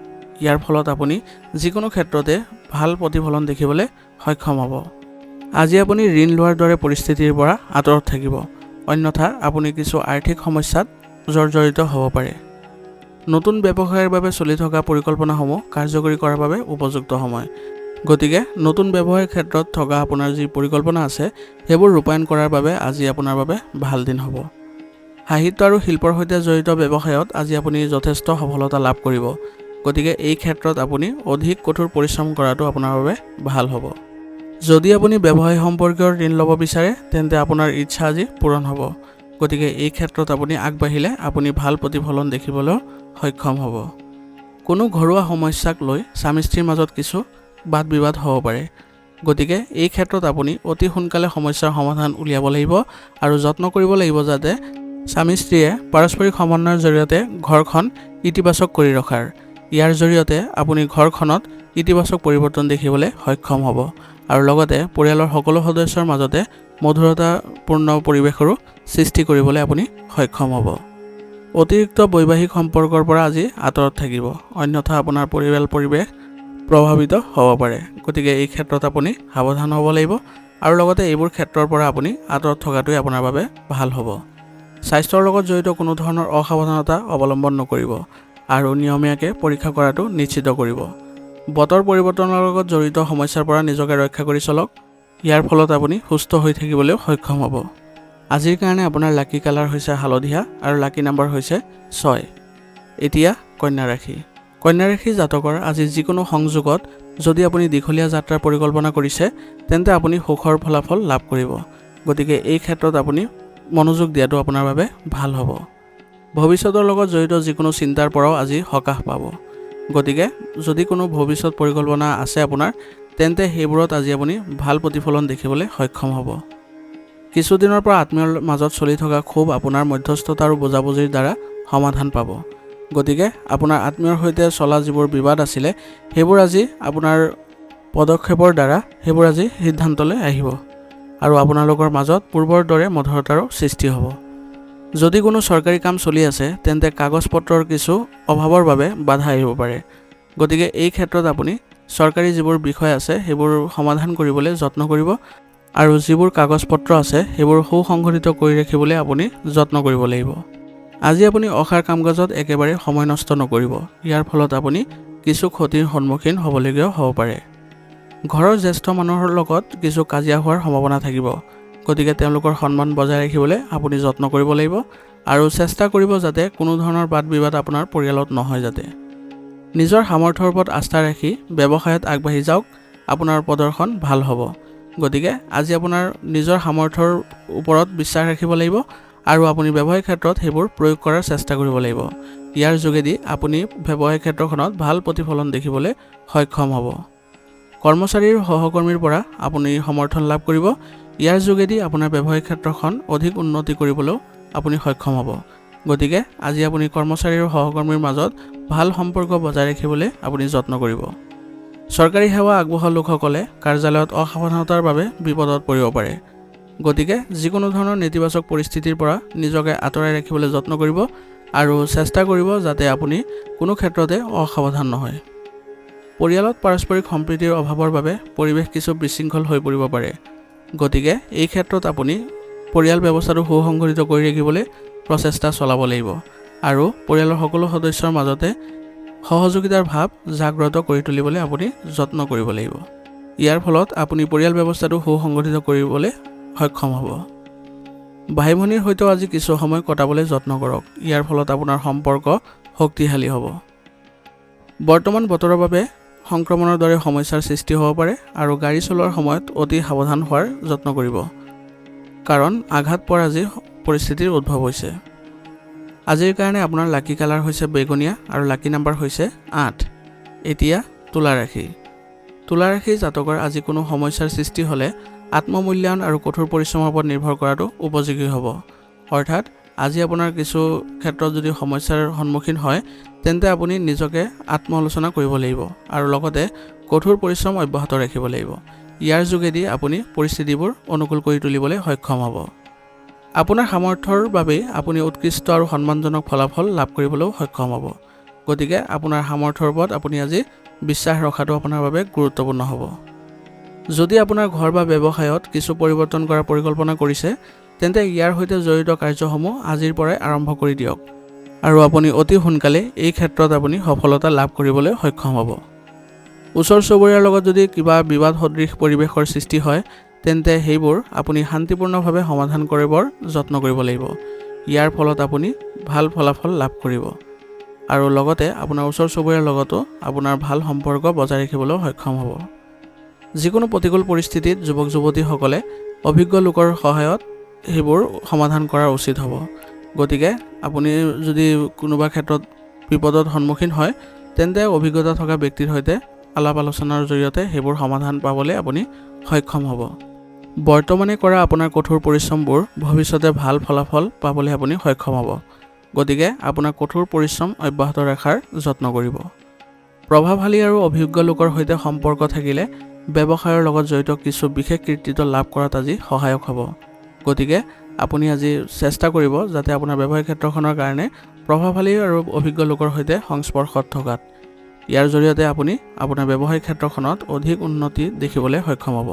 ইয়াৰ ফলত আপুনি যিকোনো ক্ষেত্ৰতে ভাল প্ৰতিফলন দেখিবলৈ সক্ষম হ'ব। আজি আপুনি ঋণ লোৱাৰ দৰে পৰিস্থিতিৰ পৰা আঁতৰত থাকিব, অন্যথা আপুনি কিছু আৰ্থিক সমস্যাত জৰ্জৰিত হ'ব পাৰে। নতুন ব্যৱসায়ৰ বাবে চলি থকা পৰিকল্পনাসমূহ কাৰ্যকৰী কৰাৰ বাবে উপযুক্ত সময়। গতিকে নতুন ব্যৱসায়ৰ ক্ষেত্ৰত থকা আপোনাৰ যি পৰিকল্পনা আছে সেইবোৰ ৰূপায়ণ কৰাৰ বাবে আজি আপোনাৰ বাবে ভাল দিন হ'ব। সাহিত্য আৰু শিল্পৰ সৈতে জড়িত ব্যৱসায়ত আজি আপুনি যথেষ্ট সফলতা লাভ কৰিব। গতিকে এই ক্ষেত্ৰত আপুনি অধিক কঠোৰ পৰিশ্ৰম কৰাটো আপোনাৰ বাবে ভাল হ'ব। যদি আপুনি ব্যৱসায় সম্পৰ্কীয় ঋণ ল'ব বিচাৰে তেন্তে আপোনাৰ ইচ্ছা আজি পূৰণ হ'ব। গতিকে এই ক্ষেত্ৰত আপুনি আগবাঢ়িলে আপুনি ভাল প্ৰতিফলন দেখিবলৈ সক্ষম হ'ব। কোনো ঘৰুৱা সমস্যাক লৈ স্বামী স্ত্ৰীৰ মাজত কিছু বাদ বিবাদ হ'ব পাৰে। গতিকে এই ক্ষেত্ৰত আপুনি অতি সোনকালে সমস্যাৰ সমাধান উলিয়াব লাগিব আৰু যত্ন কৰিব লাগিব যাতে স্বামী স্ত্ৰীয়ে পাৰস্পৰিক সমন্বয়ৰ জৰিয়তে ঘৰখন ইতিবাচক কৰি ৰখাৰ। ইয়াৰ জৰিয়তে আপুনি ঘৰখনত ইতিবাচক পৰিৱৰ্তন দেখিবলৈ সক্ষম হ'ব আৰু লগতে পৰিয়ালৰ সকলো সদস্যৰ মাজতে মধুৰতাপূৰ্ণ পৰিৱেশৰো সৃষ্টি কৰিবলৈ আপুনি সক্ষম হ'ব। অতিৰিক্ত বৈবাহিক সম্পৰ্কৰ পৰা আজি আঁতৰত থাকিব, অন্যথা আপোনাৰ পৰিৱেশ প্ৰভাৱিত হ'ব পাৰে। গতিকে এই ক্ষেত্ৰত আপুনি সাৱধান হ'ব লাগিব আৰু লগতে এইবোৰ ক্ষেত্ৰৰ পৰা আপুনি আঁতৰত থকাটোৱে আপোনাৰ বাবে ভাল হ'ব। স্বাস্থ্যৰ লগত জড়িত কোনো ধৰণৰ অসাৱধানতা অৱলম্বন নকৰিব আৰু নিয়মীয়াকৈ পৰীক্ষা কৰাটো নিশ্চিত কৰিব। বতৰ পৰিৱৰ্তনৰ লগত জড়িত সমস্যাৰ পৰা নিজকে ৰক্ষা কৰি চলক। ইয়াৰ ফলত আপুনি সুস্থ হৈ থাকিবলৈও সক্ষম হ'ব। আজিৰ কাৰণে আপোনাৰ লাকি কালাৰ হৈছে হালধীয়া আৰু লাকি নাম্বাৰ হৈছে 6। এতিয়া কন্যা ৰাশি। কন্যা ৰাশি জাতকৰ আজি যিকোনো সংযোগত যদি আপুনি দীঘলীয়া যাত্ৰাৰ পৰিকল্পনা কৰিছে তেন্তে আপুনি সুখৰ ফলাফল লাভ কৰিব। গতিকে এই ক্ষেত্ৰত আপুনি মনোযোগ দিয়াটো আপোনাৰ বাবে ভাল হ'ব। ভৱিষ্যতৰ লগত জড়িত যিকোনো চিন্তাৰ পৰাও আজি সকাহ পাব। গতিকে যদি কোনো ভৱিষ্যত পৰিকল্পনা আছে আপোনাৰ তেন্তে সেইবোৰত আজি আপুনি ভাল প্ৰতিফলন দেখিবলৈ সক্ষম হ'ব। কিছুদিনৰ পৰা আত্মীয়ৰ মাজত চলি থকা ক্ষোভ আপোনাৰ মধ্যস্থতা আৰু বুজাবুজিৰ দ্বাৰা সমাধান পাব। গতিকে আপোনাৰ আত্মীয়ৰ সৈতে চলা যিবোৰ বিবাদ আছিলে সেইবোৰ আজি আপোনাৰ পদক্ষেপৰ দ্বাৰা সেইবোৰ আজি সিদ্ধান্তলৈ আহিব আৰু আপোনালোকৰ মাজত পূৰ্বৰ দৰে মধুৰতাৰো সৃষ্টি হ'ব। যদি কোনো চৰকাৰী কাম চলি আছে তেন্তে কাগজ পত্ৰৰ কিছু অভাৱৰ বাবে বাধা আহিব পাৰে। গতিকে এই ক্ষেত্ৰত আপুনি চৰকাৰী যিবোৰ বিষয় আছে সেইবোৰ সমাধান কৰিবলৈ যত্ন কৰিব আৰু যিবোৰ কাগজ পত্ৰ আছে সেইবোৰ সুসংগঠিত কৰি ৰাখিবলৈ আপুনি যত্ন কৰিব লাগিব। আজি আপুনি অসাৰ কাম কাজত একেবাৰে সময় নষ্ট নকৰিব। ইয়াৰ ফলত আপুনি কিছু ক্ষতিৰ সন্মুখীন হ'বলগীয়া হ'ব পাৰে। ঘৰৰ জ্যেষ্ঠ মানুহৰ লগত কিছু কাজিয়া হোৱাৰ সম্ভাৱনা থাকিব। গতিকে তেওঁলোকৰ সন্মান বজাই ৰাখিবলৈ আপুনি যত্ন কৰিব লাগিব আৰু চেষ্টা কৰিব যাতে কোনো ধৰণৰ বাদ বিবাদ আপোনাৰ পৰিয়ালত নহয় যাতে। নিজৰ সামৰ্থ্যৰ ওপৰত আস্থা ৰাখি ব্যৱসায়ত আগবাঢ়ি যাওক, আপোনাৰ প্ৰদৰ্শন ভাল হ'ব। গতিকে আজি আপোনাৰ নিজৰ সামৰ্থ্যৰ ওপৰত বিশ্বাস ৰাখিব লাগিব আৰু আপুনি ব্যৱসায়িক ক্ষেত্ৰত সেইবোৰ প্ৰয়োগ কৰাৰ চেষ্টা কৰিব লাগিব। ইয়াৰ যোগেদি আপুনি ব্যৱসায়িক ক্ষেত্ৰখনত ভাল প্ৰতিফলন দেখিবলৈ সক্ষম হ'ব। কৰ্মচাৰীৰ সহকৰ্মীৰ পৰা আপুনি সমৰ্থন লাভ কৰিব। ইয়াৰ যোগেদি আপোনাৰ ব্যৱসায়িক ক্ষেত্ৰখন অধিক উন্নতি কৰিবলৈও আপুনি সক্ষম হ'ব। গতিকে আজি আপুনি কৰ্মচাৰী আৰু সহকৰ্মীৰ মাজত ভাল সম্পৰ্ক বজাই ৰাখিবলৈ আপুনি যত্ন কৰিব। চৰকাৰী সেৱা আগবঢ়োৱা লোকসকলে কাৰ্যালয়ত অসাৱধানতাৰ বাবে বিপদত পৰিব পাৰে। গতিকে যিকোনো ধৰণৰ নেতিবাচক পৰিস্থিতিৰ পৰা নিজকে আঁতৰাই ৰাখিবলৈ যত্ন কৰিব আৰু চেষ্টা কৰিব যাতে আপুনি কোনো ক্ষেত্ৰতে অসাৱধান নহয়। পৰিয়ালত পাৰস্পৰিক সম্প্ৰীতিৰ অভাৱৰ বাবে পৰিৱেশ কিছু বিশৃংখল হৈ পৰিব পাৰে। গতিকে এই ক্ষেত্ৰত আপুনি পৰিয়াল ব্যৱস্থাটো সুসংগঠিত কৰি ৰাখিবলৈ প্ৰচেষ্টা চলাব লাগিব আৰু পৰিয়ালৰ সকলো সদস্যৰ মাজতে সহযোগিতাৰ ভাৱ জাগ্ৰত কৰি তুলিবলৈ আপুনি যত্ন কৰিব লাগিব। ইয়াৰ ফলত আপুনি পৰিয়াল ব্যৱস্থাটো সুসংগঠিত কৰিবলৈ সক্ষম হ'ব। ভাই ভনীৰ সৈতেও আজি কিছু সময় কটাবলৈ যত্ন কৰক। ইয়াৰ ফলত আপোনাৰ সম্পৰ্ক শক্তিশালী হ'ব। বৰ্তমান বতৰৰ বাবে সংক্ৰমণৰ দৰে সমস্যাৰ সৃষ্টি হ'ব পাৰে আৰু গাড়ী চলোৱাৰ সময়ত অতি সাৱধান হোৱাৰ যত্ন কৰিব, কাৰণ আঘাত পোৱাৰ আজি পৰিস্থিতিৰ উদ্ভৱ হৈছে। আজিৰ কাৰণে আপোনাৰ লাকি কালাৰ হৈছে বেঙুনীয়া আৰু লাকি নাম্বাৰ হৈছে 8। এতিয়া তুলা ৰাশি। তুলা ৰাশি জাতকৰ আজি কোনো সমস্যাৰ সৃষ্টি হ'লে আত্মমূল্যায়ন আৰু কঠোৰ পৰিশ্ৰমৰ ওপৰত নিৰ্ভৰ কৰাটো উপযোগী হ'ব। অৰ্থাৎ আজি আপোনাৰ কিছু ক্ষেত্ৰত যদি সমস্যাৰ সন্মুখীন হয় তেন্তে আপুনি নিজকে আত্মআলোচনা কৰিব লাগিব আৰু লগতে কঠোৰ পৰিশ্ৰম অব্যাহত ৰাখিব লাগিব। ইয়াৰ যোগেদি আপুনি পৰিস্থিতিবোৰ অনুকূল কৰি তুলিবলৈ সক্ষম হ'ব। আপোনাৰ সামৰ্থ্যৰ বাবেই আপুনি উৎকৃষ্ট আৰু সন্মানজনক ফলাফল লাভ কৰিবলৈও সক্ষম হ'ব। গতিকে আপোনাৰ সামৰ্থ্যৰ ওপৰত আপুনি আজি বিশ্বাস ৰখাটো আপোনাৰ বাবে গুৰুত্বপূৰ্ণ হ'ব। যদি আপোনাৰ ঘৰ বা ব্যৱসায়ত কিছু পৰিৱৰ্তন কৰাৰ পৰিকল্পনা কৰিছে তেন্তে ইয়াৰ সৈতে জড়িত কাৰ্যসমূহ আজিৰ পৰাই আৰম্ভ কৰি দিয়ক আৰু আপুনি অতি সোনকালে এই ক্ষেত্ৰত আপুনি সফলতা লাভ কৰিবলৈ সক্ষম হ'ব। ওচৰ চুবুৰীয়াৰ লগত যদি কিবা বিবাদ সদৃশ পৰিৱেশৰ সৃষ্টি হয় তেন্তে সেইবোৰ আপুনি শান্তিপূৰ্ণভাৱে সমাধান কৰিবৰ যত্ন কৰিব লাগিব। ইয়াৰ ফলত আপুনি ভাল ফলাফল লাভ কৰিব আৰু লগতে আপোনাৰ ওচৰ চুবুৰীয়াৰ লগতো আপোনাৰ ভাল সম্পৰ্ক বজাই ৰাখিবলৈ সক্ষম হ'ব। যিকোনো প্ৰতিকূল পৰিস্থিতিত যুৱক যুৱতীসকলে অভিজ্ঞ লোকৰ সহায়ত সেইবোৰ সমাধান কৰা উচিত হ'ব। গতিকে আপুনি যদি কোনোবা ক্ষেত্ৰত বিপদত সন্মুখীন হয় তেন্তে অভিজ্ঞতা থকা ব্যক্তিৰ সৈতে আলাপ আলোচনাৰ জৰিয়তে সেইবোৰ সমাধান পাবলৈ আপুনি সক্ষম হ'ব। বৰ্তমানে কৰা আপোনাৰ কঠোৰ পৰিশ্ৰমবোৰ ভৱিষ্যতে ভাল ফলাফল পাবলৈ আপুনি সক্ষম হ'ব। গতিকে আপোনাৰ কঠোৰ পৰিশ্ৰম অব্যাহত ৰখাৰ যত্ন কৰিব। প্ৰভাৱশালী আৰু অভিজ্ঞ লোকৰ সৈতে সম্পৰ্ক থাকিলে ব্যৱসায়ৰ লগত জড়িত কিছু বিশেষ কৃতিত্ব লাভ কৰাত আজি সহায়ক হ'ব। গতিকে আপুনি আজি চেষ্টা কৰিব যাতে আপোনাৰ ব্যৱসায়িক ক্ষেত্ৰখনৰ কাৰণে প্ৰভাৱশালী আৰু অভিজ্ঞ লোকৰ সৈতে সংস্পৰ্শত থকাত। ইয়াৰ জৰিয়তে আপুনি আপোনাৰ ব্যৱসায়িক ক্ষেত্ৰখনত অধিক উন্নতি দেখিবলৈ সক্ষম হ'ব।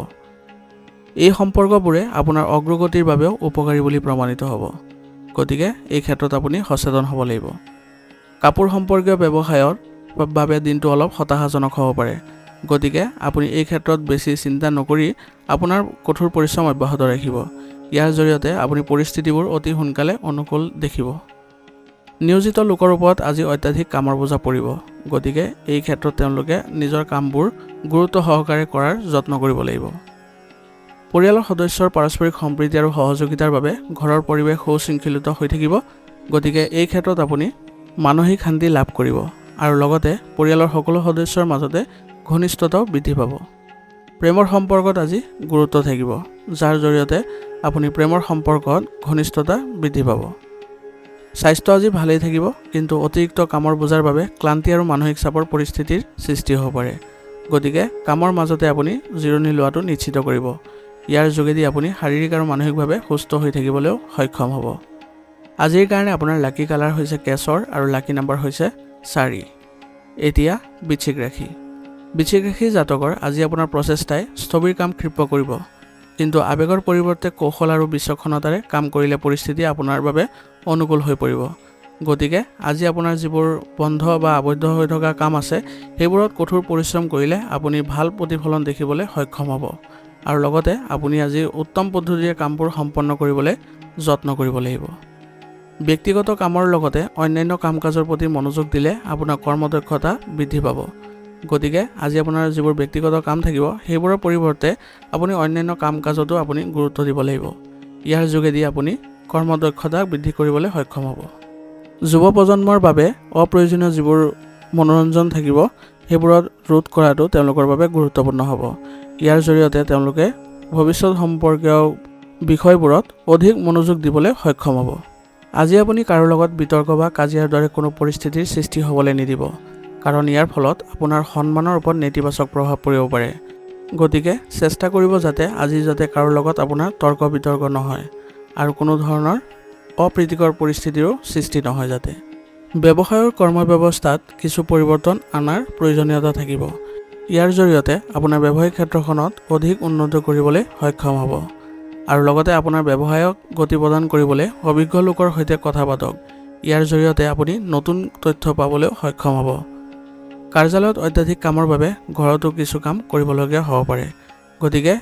এই সম্পৰ্কবোৰে আপোনাৰ অগ্ৰগতিৰ বাবেও উপকাৰী বুলি প্ৰমাণিত হ'ব। গতিকে এই ক্ষেত্ৰত আপুনি সচেতন হ'ব লাগিব। কাপোৰ সম্পৰ্কীয় ব্যৱসায়ৰ বাবে দিনটো অলপ হতাশাজনক হ'ব পাৰে। গতিকে আপুনি এই ক্ষেত্ৰত বেছি চিন্তা নকৰি আপোনাৰ কঠোৰ পৰিশ্ৰম অব্যাহত ৰাখিব। ইয়াৰ জৰিয়তে আপুনি পৰিস্থিতিবোৰ অতি সোনকালে অনুকূল দেখিব। নিয়োজিত লোকৰ ওপৰত আজি অত্যাধিক কামৰ বোজা পৰিব। গতিকে এই ক্ষেত্ৰত তেওঁলোকে নিজৰ কামবোৰ গুৰুত্ব সহকাৰে কৰাৰ যত্ন কৰিব লাগিব। পৰিয়ালৰ সদস্যৰ পাৰস্পৰিক সম্প্ৰীতি আৰু সহযোগিতাৰ বাবে ঘৰৰ পৰিৱেশ সুশৃংখলিত হৈ থাকিব। গতিকে এই ক্ষেত্ৰত আপুনি মানসিক শান্তি লাভ কৰিব আৰু লগতে পৰিয়ালৰ সকলো সদস্যৰ মাজতে ঘনিষ্ঠতাও বৃদ্ধি পাব। প্ৰেমৰ সম্পৰ্কত আজি গুৰুত্ব থাকিব, যাৰ জৰিয়তে আপুনি প্ৰেমৰ সম্পৰ্কত ঘনিষ্ঠতা বৃদ্ধি পাব। স্বাস্থ্য আজি ভালেই থাকিব, কিন্তু অতিৰিক্ত কামৰ বোজাৰ বাবে ক্লান্তি আৰু মানসিক চাপৰ পৰিস্থিতিৰ সৃষ্টি হ'ব পাৰে। গতিকে কামৰ মাজতে আপুনি জিৰণি লোৱাটো নিশ্চিত কৰিব। ইয়াৰ যোগেদি আপুনি শাৰীৰিক আৰু মানসিকভাৱে সুস্থ হৈ থাকিবলৈও সক্ষম হ'ব। আজিৰ কাৰণে আপোনাৰ লাকি কালাৰ হৈছে কেশৰ আৰু লাকি নাম্বাৰ হৈছে 4। এতিয়া বৃশ্চিক ৰাশি। বৃশ্চিক ৰাশি জাতকৰ আজি আপোনাৰ প্ৰচেষ্টাই স্থবিৰ কাম ক্ষিপ্ৰ কৰিব, কিন্তু আৱেগৰ পৰিৱৰ্তে কৌশল আৰু বিচক্ষণতাৰে কাম কৰিলে পৰিস্থিতি আপোনাৰ বাবে অনুকূল হৈ পৰিব। গতিকে আজি আপোনাৰ যিবোৰ বন্ধ বা আবদ্ধ হৈ থকা কাম আছে সেইবোৰত কঠোৰ পৰিশ্ৰম কৰিলে আপুনি ভাল প্ৰতিফলন দেখিবলৈ সক্ষম হ'ব আৰু লগতে আপুনি আজি উত্তম পদ্ধতিৰে কামবোৰ সম্পন্ন কৰিবলৈ যত্ন কৰিব লাগিব। ব্যক্তিগত কামৰ লগতে অন্যান্য কাম কাজৰ প্ৰতি মনোযোগ দিলে আপোনাৰ কৰ্মদক্ষতা বৃদ্ধি পাব। গতিকে আজি আপোনাৰ যিবোৰ ব্যক্তিগত কাম থাকিব সেইবোৰৰ পৰিৱৰ্তে আপুনি অন্যান্য কাম কাজতো আপুনি গুৰুত্ব দিব লাগিব। ইয়াৰ যোগেদি আপুনি কৰ্মদক্ষতা বৃদ্ধি কৰিবলৈ সক্ষম হ'ব। যুৱ প্ৰজন্মৰ বাবে অপ্ৰয়োজনীয় যিবোৰ মনোৰঞ্জন থাকিব সেইবোৰত ৰোধ কৰাটো তেওঁলোকৰ বাবে গুৰুত্বপূৰ্ণ হ'ব। ইয়াৰ জৰিয়তে তেওঁলোকে ভৱিষ্যত সম্পৰ্কীয় বিষয়বোৰত অধিক মনোযোগ দিবলৈ সক্ষম হ'ব। আজি আপুনি কাৰো লগত বিতৰ্ক বা কাজিয়াৰ দৰে কোনো পৰিস্থিতিৰ সৃষ্টি হ'বলৈ নিদিব, কাৰণ ইয়াৰ ফলত আপোনাৰ সন্মানৰ ওপৰত নেতিবাচক প্ৰভাৱ পৰিব পাৰে। গতিকে চেষ্টা কৰিব যাতে আজি কাৰো লগত আপোনাৰ তৰ্ক বিতৰ্ক নহয় আৰু কোনো ধৰণৰ অপ্ৰীতিকৰ পৰিস্থিতিৰো সৃষ্টি নহয় যাতে। ব্যৱসায়ৰ কৰ্ম ব্যৱস্থাত কিছু পৰিৱৰ্তন অনাৰ প্ৰয়োজনীয়তা থাকিব। ইয়াৰ জৰিয়তে আপোনাৰ ব্যৱসায়িক ক্ষেত্ৰখনত অধিক উন্নতি কৰিবলৈ সক্ষম হ'ব আৰু লগতে আপোনাৰ ব্যৱসায়ক গতি প্ৰদান কৰিবলৈ অভিজ্ঞ লোকৰ সৈতে কথা পাতক। ইয়াৰ জৰিয়তে আপুনি নতুন তথ্য পাবলৈও সক্ষম হ'ব। কাৰ্যালয়ত অত্যাধিক কামৰ বাবে ঘৰতো কিছু কাম কৰিবলগীয়া হ'ব পাৰে। গতিকে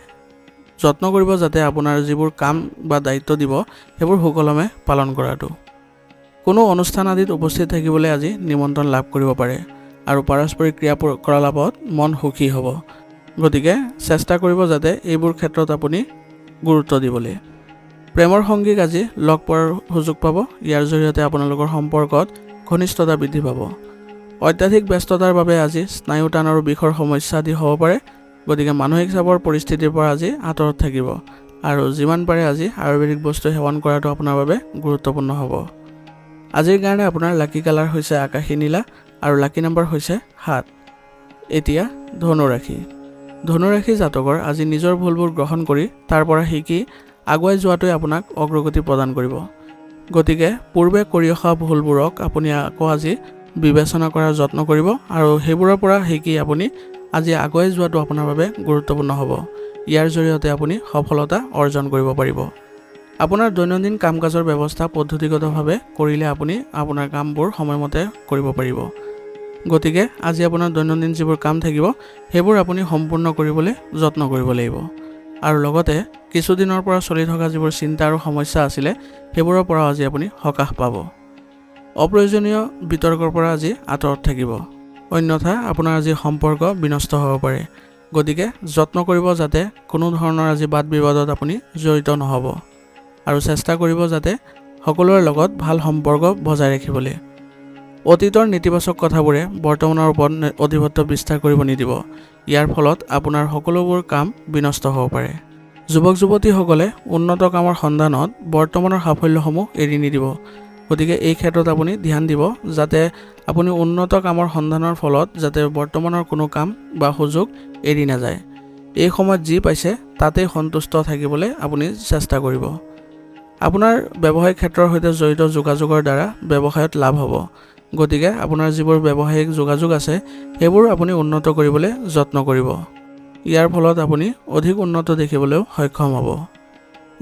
যত্ন কৰিব যাতে আপোনাৰ যিবোৰ কাম বা দায়িত্ব দিব সেইবোৰ সুকলমে পালন কৰাটো। কোনো অনুষ্ঠান আদিত উপস্থিত থাকিবলৈ আজি নিমন্ত্ৰণ লাভ কৰিব পাৰে আৰু পাৰস্পৰিক ক্ৰিয়াকলাপত মন সুখী হ'ব। গতিকে চেষ্টা কৰিব যাতে এইবোৰ ক্ষেত্ৰত আপুনি গুৰুত্ব দিবলৈ। প্ৰেমৰ সংগীক আজি লগ পোৱাৰ সুযোগ পাব। ইয়াৰ জৰিয়তে আপোনালোকৰ সম্পৰ্কত ঘনিষ্ঠতা বৃদ্ধি পাব। অত্যাধিক ব্যস্ততাৰ বাবে আজি স্নায়ু টান আৰু বিষৰ সমস্যা আদি হ'ব পাৰে। গতিকে মানসিক চাপৰ পৰিস্থিতিৰ পৰা আজি আঁতৰত থাকিব আৰু যিমান পাৰে আজি আয়ুৰ্বেদিক বস্তু সেৱন কৰাটো আপোনাৰ বাবে গুৰুত্বপূৰ্ণ হ'ব। আজিৰ কাৰণে আপোনাৰ লাকি কালাৰ হৈছে আকাশী নীলা আৰু লাকি নাম্বাৰ হৈছে 7। এতিয়া ধনু ৰাশি। ধনু ৰাশি জাতকৰ আজি নিজৰ ভুলবোৰ গ্ৰহণ কৰি তাৰ পৰা শিকি আগুৱাই যোৱাটোৱে আপোনাক অগ্ৰগতি প্ৰদান কৰিব। গতিকে পূৰ্বে কৰি অহা ভুলবোৰক আপুনি আকৌ আজি বিবেচনা কৰাৰ যত্ন কৰিব আৰু সেইবোৰৰ পৰা শিকি আপুনি আজি আগুৱাই যোৱাটো আপোনাৰ বাবে গুৰুত্বপূৰ্ণ হ'ব। ইয়াৰ জৰিয়তে আপুনি সফলতা অৰ্জন কৰিব পাৰিব। আপোনাৰ দৈনন্দিন কাম কাজৰ ব্যৱস্থা পদ্ধতিগতভাৱে কৰিলে আপুনি আপোনাৰ কামবোৰ সময়মতে কৰিব পাৰিব। গতিকে আজি আপোনাৰ দৈনন্দিন যিবোৰ কাম থাকিব সেইবোৰ আপুনি সম্পূৰ্ণ কৰিবলৈ যত্ন কৰিব লাগিব আৰু লগতে কিছুদিনৰ পৰা চলি থকা যিবোৰ চিন্তা আৰু সমস্যা আছিলে সেইবোৰৰ পৰা আজি আপুনি সকাহ পাব। অপ্ৰয়োজনীয় বিতৰ্কৰ পৰা আজি আঁতৰত থাকিব, অন্যথা আপোনাৰ আজি সম্পৰ্ক বিনষ্ট হ'ব পাৰে। গতিকে যত্ন কৰিব যাতে কোনো ধৰণৰ আজি বাদ বিবাদত আপুনি জড়িত নহ'ব আৰু চেষ্টা কৰিব যাতে সকলোৰে লগত ভাল সম্পৰ্ক বজাই ৰাখিবলৈ। অতীতৰ নেতিবাচক কথাবোৰে বৰ্তমানৰ ওপৰত অধিপত্য বিস্তাৰ কৰিব নিদিব। ইয়াৰ ফলত আপোনাৰ সকলোবোৰ কাম বিনষ্ট হ'ব পাৰে। যুৱক যুৱতীসকলে উন্নত কামৰ সন্ধানত বৰ্তমানৰ সাফল্যসমূহ এৰি নিদিব। গতিকে এই ক্ষেত্ৰত আপুনি ধ্যান দিব যাতে আপুনি উন্নত কামৰ সন্ধানৰ ফলত যাতে বৰ্তমানৰ কোনো কাম বা সুযোগ এৰি নাযায়। এই সময়ত যি পাইছে তাতেই সন্তুষ্ট থাকিবলৈ আপুনি চেষ্টা কৰিব। আপোনাৰ ব্যৱসায়িক ক্ষেত্ৰৰ সৈতে জড়িত যোগাযোগৰ দ্বাৰা ব্যৱসায়ত লাভ হ'ব। গতিকে আপোনাৰ যিবোৰ ব্যৱসায়িক যোগাযোগ আছে সেইবোৰ আপুনি উন্নত কৰিবলৈ যত্ন কৰিব। ইয়াৰ ফলত আপুনি অধিক উন্নত দেখিবলৈও সক্ষম হ'ব।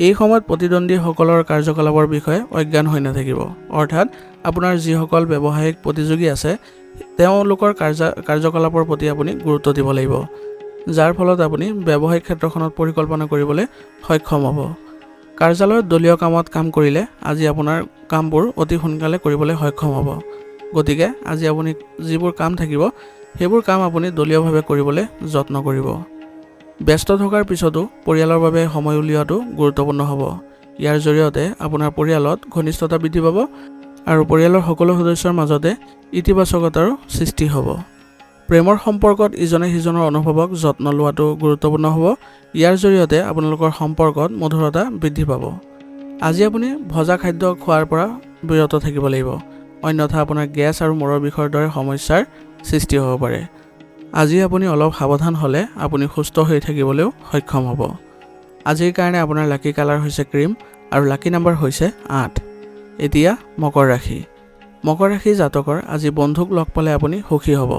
এই সময়ত প্ৰতিদ্বন্দ্বীসকলৰ কাৰ্যকলাপৰ বিষয়ে অজ্ঞান হৈ নাথাকিব। অৰ্থাৎ আপোনাৰ যিসকল ব্যৱসায়িক প্ৰতিযোগী আছে তেওঁলোকৰ কাৰ্যকলাপৰ প্ৰতি আপুনি গুৰুত্ব দিব লাগিব, যাৰ ফলত আপুনি ব্যৱসায়িক ক্ষেত্ৰখনত পৰিকল্পনা কৰিবলৈ সক্ষম হ'ব। কাৰ্যালয়ত দলীয় কামত কাম কৰিলে আজি আপোনাৰ কামবোৰ অতি সোনকালে কৰিবলৈ সক্ষম হ'ব। গতিকে আজি আপুনি যিবোৰ কাম থাকিব সেইবোৰ কাম আপুনি দলীয়ভাৱে কৰিবলৈ যত্ন কৰিব। ব্যস্ত থকাৰ পিছতো পৰিয়ালৰ বাবে সময় উলিওৱাটো গুৰুত্বপূৰ্ণ হ'ব। ইয়াৰ জৰিয়তে আপোনাৰ পৰিয়ালত ঘনিষ্ঠতা বৃদ্ধি পাব আৰু পৰিয়ালৰ সকলো সদস্যৰ মাজতে ইতিবাচকতাৰো সৃষ্টি হ'ব। প্ৰেমৰ সম্পৰ্কত ইজনে সিজনৰ অনুভৱক যত্ন লোৱাটো গুৰুত্বপূৰ্ণ হ'ব। ইয়াৰ জৰিয়তে আপোনালোকৰ সম্পৰ্কত মধুৰতা বৃদ্ধি পাব। আজি আপুনি ভজা খাদ্য খোৱাৰ পৰা বিৰত থাকিব লাগিব, অন্যথা আপোনাৰ গেছ আৰু মূৰৰ বিষৰ দৰে সমস্যাৰ সৃষ্টি হ'ব পাৰে। আজি আপুনি অলপ সাৱধান হ'লে আপুনি সুস্থ হৈ থাকিবলৈও সক্ষম হ'ব। আজিৰ কাৰণে আপোনাৰ লাকি কালাৰ হৈছে ক্ৰীম আৰু লাকি নাম্বাৰ হৈছে 8। এতিয়া মকৰ ৰাশি। মকৰ ৰাশি জাতকৰ আজি বন্ধুক লগ পালে আপুনি সুখী হ'ব।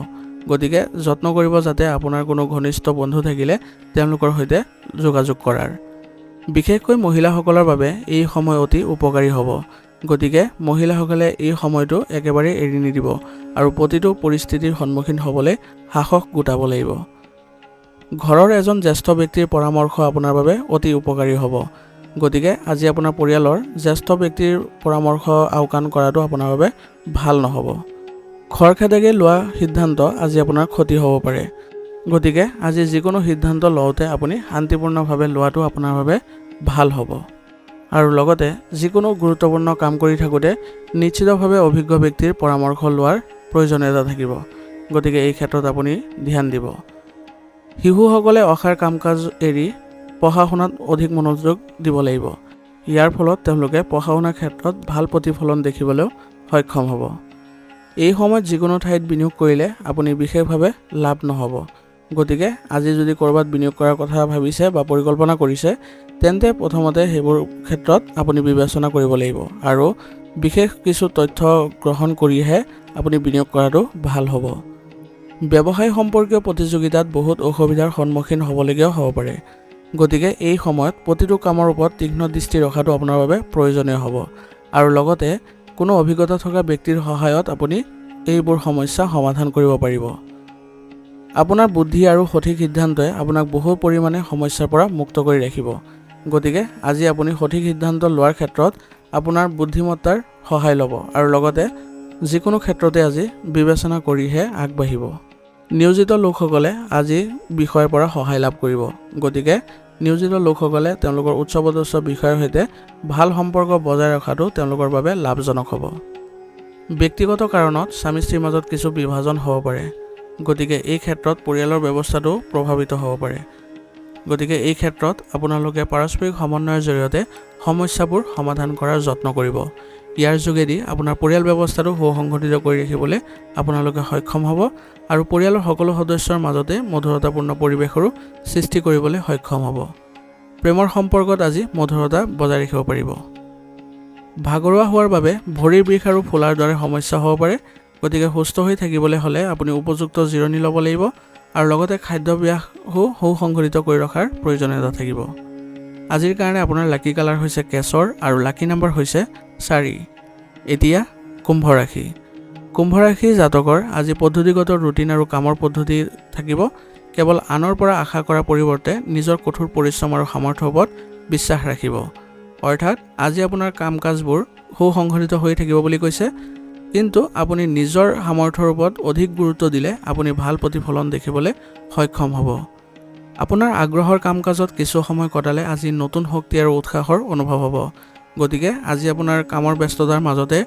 গতিকে যত্ন কৰিব যাতে আপোনাৰ কোনো ঘনিষ্ঠ বন্ধু থাকিলে তেওঁলোকৰ সৈতে যোগাযোগ কৰাৰ। বিশেষকৈ মহিলাসকলৰ বাবে এই সময় অতি উপকাৰী হ'ব। গতিকে মহিলাসকলে এই সময়টো একেবাৰে এৰি নিদিব আৰু প্ৰতিটো পৰিস্থিতিৰ সন্মুখীন হ'বলৈ সাহস গোটাব লাগিব। ঘৰৰ এজন জ্যেষ্ঠ ব্যক্তিৰ পৰামৰ্শ আপোনাৰ বাবে অতি উপকাৰী হ'ব। গতিকে আজি আপোনাৰ পৰিয়ালৰ জ্যেষ্ঠ ব্যক্তিৰ পৰামৰ্শ আওকাণ কৰাটো আপোনাৰ বাবে ভাল নহ'ব। খৰখেদাকে লোৱা সিদ্ধান্ত আজি আপোনাৰ ক্ষতি হ'ব পাৰে। গতিকে আজি যিকোনো সিদ্ধান্ত লওঁতে আপুনি শান্তিপূৰ্ণভাৱে লোৱাটো আপোনাৰ বাবে ভাল হ'ব। আৰু লগতে যিকোনো গুৰুত্বপূৰ্ণ কাম কৰি থাকোঁতে নিশ্চিতভাৱে অভিজ্ঞ ব্যক্তিৰ পৰামৰ্শ লোৱাৰ প্ৰয়োজনীয়তা থাকিব। গতিকে এই ক্ষেত্ৰত আপুনি ধ্যান দিব। শিশুসকলে অসাৰ কাম কাজ এৰি পঢ়া শুনাত অধিক মনোযোগ দিব লাগিব। ইয়াৰ ফলত তেওঁলোকে পঢ়া শুনাৰ ক্ষেত্ৰত ভাল প্ৰতিফলন দেখিবলৈও সক্ষম হ'ব। এই সময়ত যিকোনো ঠাইত বিনিয়োগ কৰিলে আপুনি বিশেষভাৱে লাভ নহ'ব। গতিকে আজি যদি ক'ৰবাত বিনিয়োগ কৰাৰ কথা ভাবিছে বা পৰিকল্পনা কৰিছে তেন্তে প্ৰথমতে সেইবোৰ ক্ষেত্ৰত আপুনি বিবেচনা কৰিব লাগিব আৰু বিশেষ কিছু তথ্য গ্ৰহণ কৰিহে আপুনি বিনিয়োগ কৰাটো ভাল হ'ব। ব্যৱসায় সম্পৰ্কীয় প্ৰতিযোগিতাত বহুত অসুবিধাৰ সন্মুখীন হ'বলগীয়াও হ'ব পাৰে। গতিকে এই সময়ত প্ৰতিটো কামৰ ওপৰত তীক্ষ্ণ দৃষ্টি ৰখাটো আপোনাৰ বাবে প্ৰয়োজনীয় হ'ব আৰু লগতে কোনো অভিজ্ঞতা থকা ব্যক্তিৰ সহায়ত আপুনি এইবোৰ সমস্যা সমাধান কৰিব পাৰিব। আপোনাৰ বুদ্ধি আৰু সঠিক সিদ্ধান্তই আপোনাক বহু পৰিমাণে সমস্যাৰ পৰা মুক্ত কৰি ৰাখিব। গতিকে আজি আপুনি সঠিক সিদ্ধান্ত লোৱাৰ ক্ষেত্ৰত আপোনাৰ বুদ্ধিমত্তাৰ সহায় ল'ব আৰু লগতে যিকোনো ক্ষেত্ৰতে আজি বিবেচনা কৰিহে আগবাঢ়িব। নিয়োজিত লোকসকলে আজি বিষয়ৰ পৰা সহায় লাভ কৰিব। গতিকে নিয়োজিত লোকসকলে তেওঁলোকৰ উচ্চপদস্থ বিষয়ৰ সৈতে ভাল সম্পৰ্ক বজাই ৰখাটো তেওঁলোকৰ বাবে লাভজনক হ'ব। ব্যক্তিগত কাৰণত স্বামী স্ত্ৰীৰ মাজত কিছু বিভাজন হ'ব পাৰে। গতিকে এই ক্ষেত্ৰত পৰিয়ালৰ ব্যৱস্থাটো প্ৰভাৱিত হ'ব পাৰে। গতিকে এই ক্ষেত্ৰত আপোনালোকে পাৰস্পৰিক সমন্বয়ৰ জৰিয়তে সমস্যাবোৰ সমাধান কৰাৰ যত্ন কৰিব। ইয়াৰ যোগেদি আপোনাৰ পৰিয়াল ব্যৱস্থাটো সুসংগঠিত কৰি ৰাখিবলৈ আপোনালোকে সক্ষম হ'ব আৰু পৰিয়ালৰ সকলো সদস্যৰ মাজতে মধুৰতাপূৰ্ণ পৰিৱেশৰো সৃষ্টি কৰিবলৈ সক্ষম হ'ব। প্ৰেমৰ সম্পৰ্কত আজি মধুৰতা বজাই ৰাখিব পাৰিব। ভাগৰুৱা হোৱাৰ বাবে ভৰিৰ বিষ আৰু ফুলাৰ দৰে সমস্যা হ'ব পাৰে। গতিকে সুস্থ হৈ থাকিবলৈ হ'লে আপুনি উপযুক্ত জিৰণি ল'ব লাগিব আৰু লগতে খাদ্যাভ্যাসো সুসংগঠিত কৰি ৰখাৰ প্ৰয়োজনীয়তা থাকিব। আজিৰ কাৰণে আপোনাৰ লাকি কালাৰ হৈছে কেশৰ আৰু লাকি নাম্বাৰ হৈছে 4। এতিয়া কুম্ভ ৰাশি। কুম্ভ ৰাশি জাতকৰ আজি পদ্ধতিগত ৰুটিন আৰু কামৰ পদ্ধতি থাকিব। কেৱল আনৰ পৰা আশা কৰাৰ পৰিৱৰ্তে নিজৰ কঠোৰ পৰিশ্ৰম আৰু সামৰ্থ্যৰ ওপৰত বিশ্বাস ৰাখিব। অৰ্থাৎ আজি আপোনাৰ কাম কাজবোৰ সুসংগঠিত হৈ থাকিব বুলি কৈছে, কিন্তু আপুনি নিজৰ সামৰ্থ্যৰ ওপৰত অধিক গুৰুত্ব দিলে আপুনি ভাল প্ৰতিফলন দেখিবলৈ সক্ষম হ'ব। আপোনাৰ আগ্ৰহৰ কাম কাজত কিছু সময় কটালে আজি নতুন শক্তি আৰু উৎসাহৰ অনুভৱ হ'ব। গতিকে আজি আপোনাৰ কামৰ ব্যস্ততাৰ মাজতে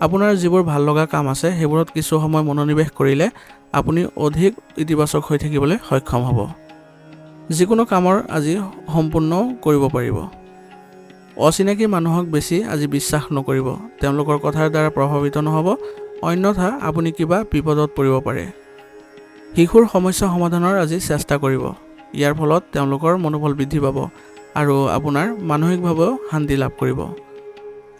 আপোনাৰ যিবোৰ ভাল লগা কাম আছে সেইবোৰত কিছু সময় মনোনিৱেশ কৰিলে আপুনি অধিক ইতিবাচক হৈ থাকিবলৈ সক্ষম হ'ব। যিকোনো কামৰ আজি সম্পূৰ্ণ কৰিব পাৰিব। অচিনাকি মানুহক বেছি আজি বিশ্বাস নকৰিব। তেওঁলোকৰ কথাৰ দ্বাৰা প্ৰভাৱিত নহ'ব, অন্যথা আপুনি কিবা বিপদত পৰিব পাৰে। শিশুৰ সমস্যা সমাধানৰ আজি চেষ্টা কৰিব। ইয়াৰ ফলত তেওঁলোকৰ মনোবল বৃদ্ধি পাব আৰু আপোনাৰ মানসিকভাৱেও শান্তি লাভ কৰিব।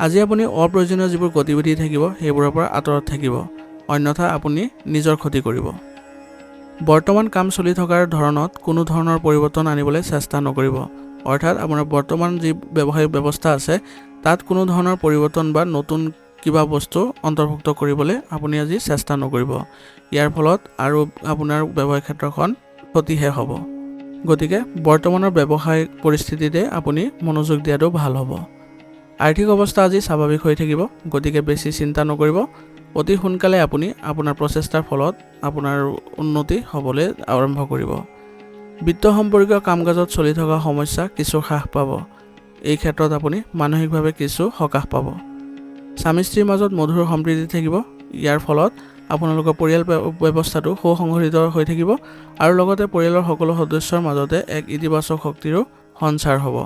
আজি আপুনি অপ্ৰয়োজনীয় যিবোৰ গতিবিধি থাকিব সেইবোৰৰ পৰা আঁতৰত থাকিব, অন্যথা আপুনি নিজৰ ক্ষতি কৰিব। বৰ্তমান কাম চলি থকাৰ ধৰণত কোনো ধৰণৰ পৰিৱৰ্তন আনিবলৈ চেষ্টা নকৰিব। অৰ্থাৎ আপোনাৰ বৰ্তমান যি ব্যৱসায়িক ব্যৱস্থা আছে তাত কোনো ধৰণৰ পৰিৱৰ্তন বা নতুন কিবা বস্তু অন্তৰ্ভুক্ত কৰিবলৈ আপুনি আজি চেষ্টা নকৰিব। ইয়াৰ ফলত আৰু আপোনাৰ ব্যৱসায়িক ক্ষেত্ৰখন ক্ষতিহে হ'ব। গতিকে বৰ্তমানৰ ব্যৱসায়িক পৰিস্থিতিতে আপুনি মনোযোগ দিয়াটো ভাল হ'ব। আৰ্থিক অৱস্থা আজি স্বাভাৱিক হৈ থাকিব, গতিকে বেছি চিন্তা নকৰিব। অতি সোনকালে আপুনি আপোনাৰ প্ৰচেষ্টাৰ ফলত আপোনাৰ উন্নতি হ'বলৈ আৰম্ভ কৰিব। বিত্ত সম্পৰ্কীয় কাম কাজত চলি থকা সমস্যা কিছু হ্ৰাস পাব। এই ক্ষেত্ৰত আপুনি মানসিকভাৱে কিছু সকাহ পাব। স্বামী স্ত্ৰীৰ মাজত মধুৰ সম্প্ৰীতি থাকিব। ইয়াৰ ফলত আপোনালোকৰ পৰিয়াল ব্যৱস্থাটো সুসংগঠিত হৈ থাকিব আৰু লগতে পৰিয়ালৰ সকলো সদস্যৰ মাজতে এক ইতিবাচক শক্তিৰো সঞ্চাৰ হ'ব।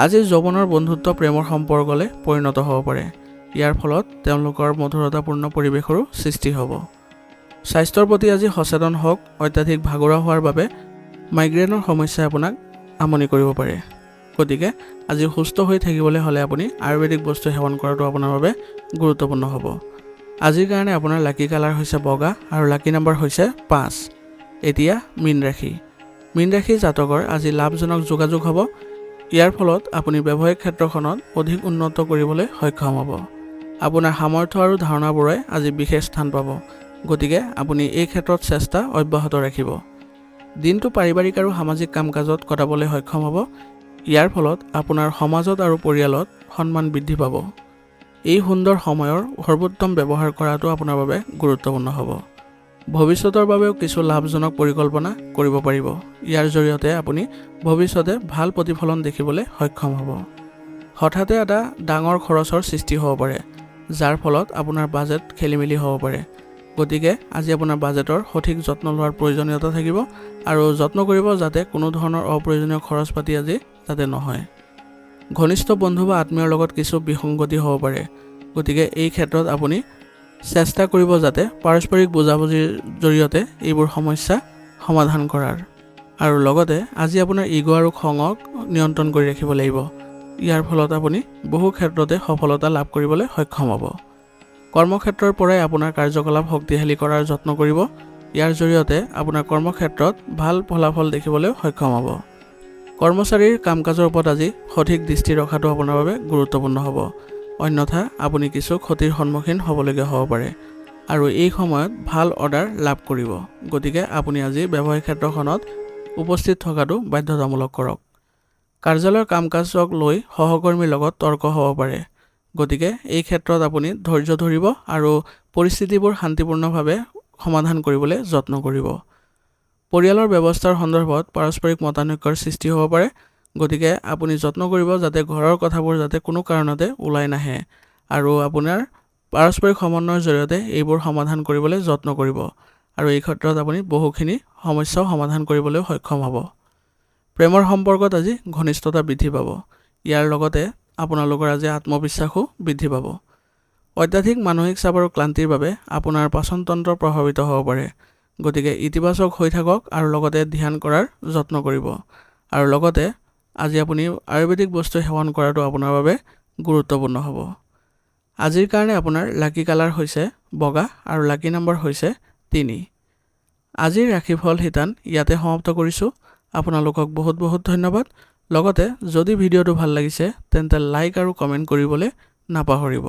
আজি যৌৱনৰ বন্ধুত্ব প্ৰেমৰ সম্পৰ্কলৈ পৰিণত হ'ব পাৰে। ইয়াৰ ফলত তেওঁলোকৰ মধুৰতাপূৰ্ণ পৰিৱেশৰো সৃষ্টি হ'ব। স্বাস্থ্যৰ প্ৰতি আজি সচেতন হওক। অত্যাধিক ভাগৰুৱা হোৱাৰ বাবে মাইগ্ৰেনৰ সমস্যাই আপোনাক আমনি কৰিব পাৰে। গতিকে আজি সুস্থ হৈ থাকিবলৈ হ'লে আপুনি আয়ুৰ্বেদিক বস্তু সেৱন কৰাটো আপোনাৰ বাবে গুৰুত্বপূৰ্ণ হ'ব। আজিৰ কাৰণে আপোনাৰ লাকি কালাৰ হৈছে বগা আৰু লাকি নম্বৰ হৈছে 5। এতিয়া মীন ৰাশি। মীন ৰাশি জাতকৰ আজি লাভজনক যোগাযোগ হ'ব। ইয়াৰ ফলত আপুনি ব্যৱসায়িক ক্ষেত্ৰখনত অধিক উন্নত কৰিবলৈ সক্ষম হ'ব। আপোনাৰ সামৰ্থ্য আৰু ধাৰণাবোৰে আজি বিশেষ স্থান পাব। গতিকে আপুনি এই ক্ষেত্ৰত চেষ্টা অব্যাহত ৰাখিব। দিনটো পাৰিবাৰিক আৰু সামাজিক কাম কাজত কটাবলৈ সক্ষম হ'ব। ইয়াৰ ফলত আপোনাৰ সমাজত আৰু পৰিয়ালত সন্মান বৃদ্ধি পাব। এই সুন্দৰ সময়ৰ সৰ্বোত্তম ব্যৱহাৰ কৰাটো আপোনাৰ বাবে গুৰুত্বপূৰ্ণ হ'ব। ভৱিষ্যতৰ বাবেও কিছু লাভজনক পৰিকল্পনা কৰিব পাৰিব। ইয়াৰ জৰিয়তে আপুনি ভৱিষ্যতে ভাল প্ৰতিফলন দেখিবলৈ সক্ষম হ'ব। হঠাতে এটা ডাঙৰ খৰচৰ সৃষ্টি হ'ব পাৰে, যাৰ ফলত আপোনাৰ বাজেট খেলিমেলি হ'ব পাৰে। গতিকে আজি আপোনাৰ বাজেটৰ সঠিক যত্ন লোৱাৰ প্ৰয়োজনীয়তা থাকিব আৰু যত্ন কৰিব যাতে কোনো ধৰণৰ অপ্ৰয়োজনীয় খৰচ পাতি আজি যাতে নহয়। ঘনিষ্ঠ বন্ধু বা আত্মীয়ৰ লগত কিছু বিসংগতি হ'ব পাৰে। গতিকে এই ক্ষেত্ৰত আপুনি চেষ্টা কৰিব যাতে পাৰস্পৰিক বুজাবুজিৰ জৰিয়তে এইবোৰ সমস্যা সমাধান কৰাৰ। আৰু লগতে আজি আপোনাৰ ইগ' আৰু খঙক নিয়ন্ত্ৰণ কৰি ৰাখিব লাগিব। ইয়াৰ ফলত আপুনি বহু ক্ষেত্ৰতে সফলতা লাভ কৰিবলৈ সক্ষম হ'ব। কৰ্মক্ষেত্ৰৰ পৰাই আপোনাৰ কাৰ্যকলাপ শক্তিশালী কৰাৰ যত্ন কৰিব। ইয়াৰ জৰিয়তে আপোনাৰ কৰ্মক্ষেত্ৰত ভাল ফলাফল দেখিবলৈ সক্ষম হ'ব। কৰ্মচাৰীৰ কাম কাজৰ ওপৰত আজি সঠিক দৃষ্টি ৰখাটো আপোনাৰ বাবে গুৰুত্বপূৰ্ণ হ'ব। অন্যথা আপুনি কিছু ক্ষতিৰ সন্মুখীন হ'বলগীয়া হ'ব পাৰে আৰু এই সময়ত ভাল অৰ্ডাৰ লাভ কৰিব। গতিকে আপুনি আজি ব্যৱসায়িক ক্ষেত্ৰখনত উপস্থিত থকাটো বাধ্যতামূলক কৰক। কাৰ্যালয়ৰ কাম কাজক লৈ সহকৰ্মীৰ লগত তৰ্ক হ'ব পাৰে। গতিকে এই ক্ষেত্ৰত আপুনি ধৈৰ্য ধৰিব আৰু পৰিস্থিতিবোৰ শান্তিপূৰ্ণভাৱে সমাধান কৰিবলৈ যত্ন কৰিব। পৰিয়ালৰ ব্যৱস্থাৰ সন্দৰ্ভত পাৰস্পৰিক মতানৈক্যৰ সৃষ্টি হ'ব পাৰে। গতিকে আপুনি যত্ন কৰিব যাতে ঘৰৰ কথাবোৰ যাতে কোনো কাৰণতে ওলাই নাহে আৰু আপোনাৰ পাৰস্পৰিক সমন্বয়ৰ জৰিয়তে এইবোৰ সমাধান কৰিবলৈ যত্ন কৰিব আৰু এই ক্ষেত্ৰত আপুনি বহুখিনি সমস্যাও সমাধান কৰিবলৈ সক্ষম হ'ব। প্ৰেমৰ সম্পৰ্কত আজি ঘনিষ্ঠতা বৃদ্ধি পাব। ইয়াৰ লগতে আপোনালোকৰ আজি আত্মবিশ্বাসো বৃদ্ধি পাব। অত্যাধিক মানসিক চাপ আৰু ক্লান্তিৰ বাবে আপোনাৰ পাচনতন্ত্ৰ প্ৰভাৱিত হ'ব পাৰে। গতিকে ইতিবাচক হৈ থাকক আৰু লগতে ধ্যান কৰাৰ যত্ন কৰিব। আৰু লগতে আজি আপুনি আয়ুৰ্বেদিক বস্তু সেৱন কৰাটো আপোনাৰ বাবে গুৰুত্বপূৰ্ণ হ'ব। আজিৰ কাৰণে আপোনাৰ লাকি কালাৰ হৈছে বগা আৰু লাকি নম্বৰ হৈছে 3। আজিৰ ৰাশিফল শিতান ইয়াতে সমাপ্ত কৰিছোঁ। আপোনালোকক বহুত বহুত ধন্যবাদ। লগতে যদি ভিডিঅ'টো ভাল লাগিছে তেন্তে লাইক আৰু কমেণ্ট কৰিবলৈ নাপাহৰিব।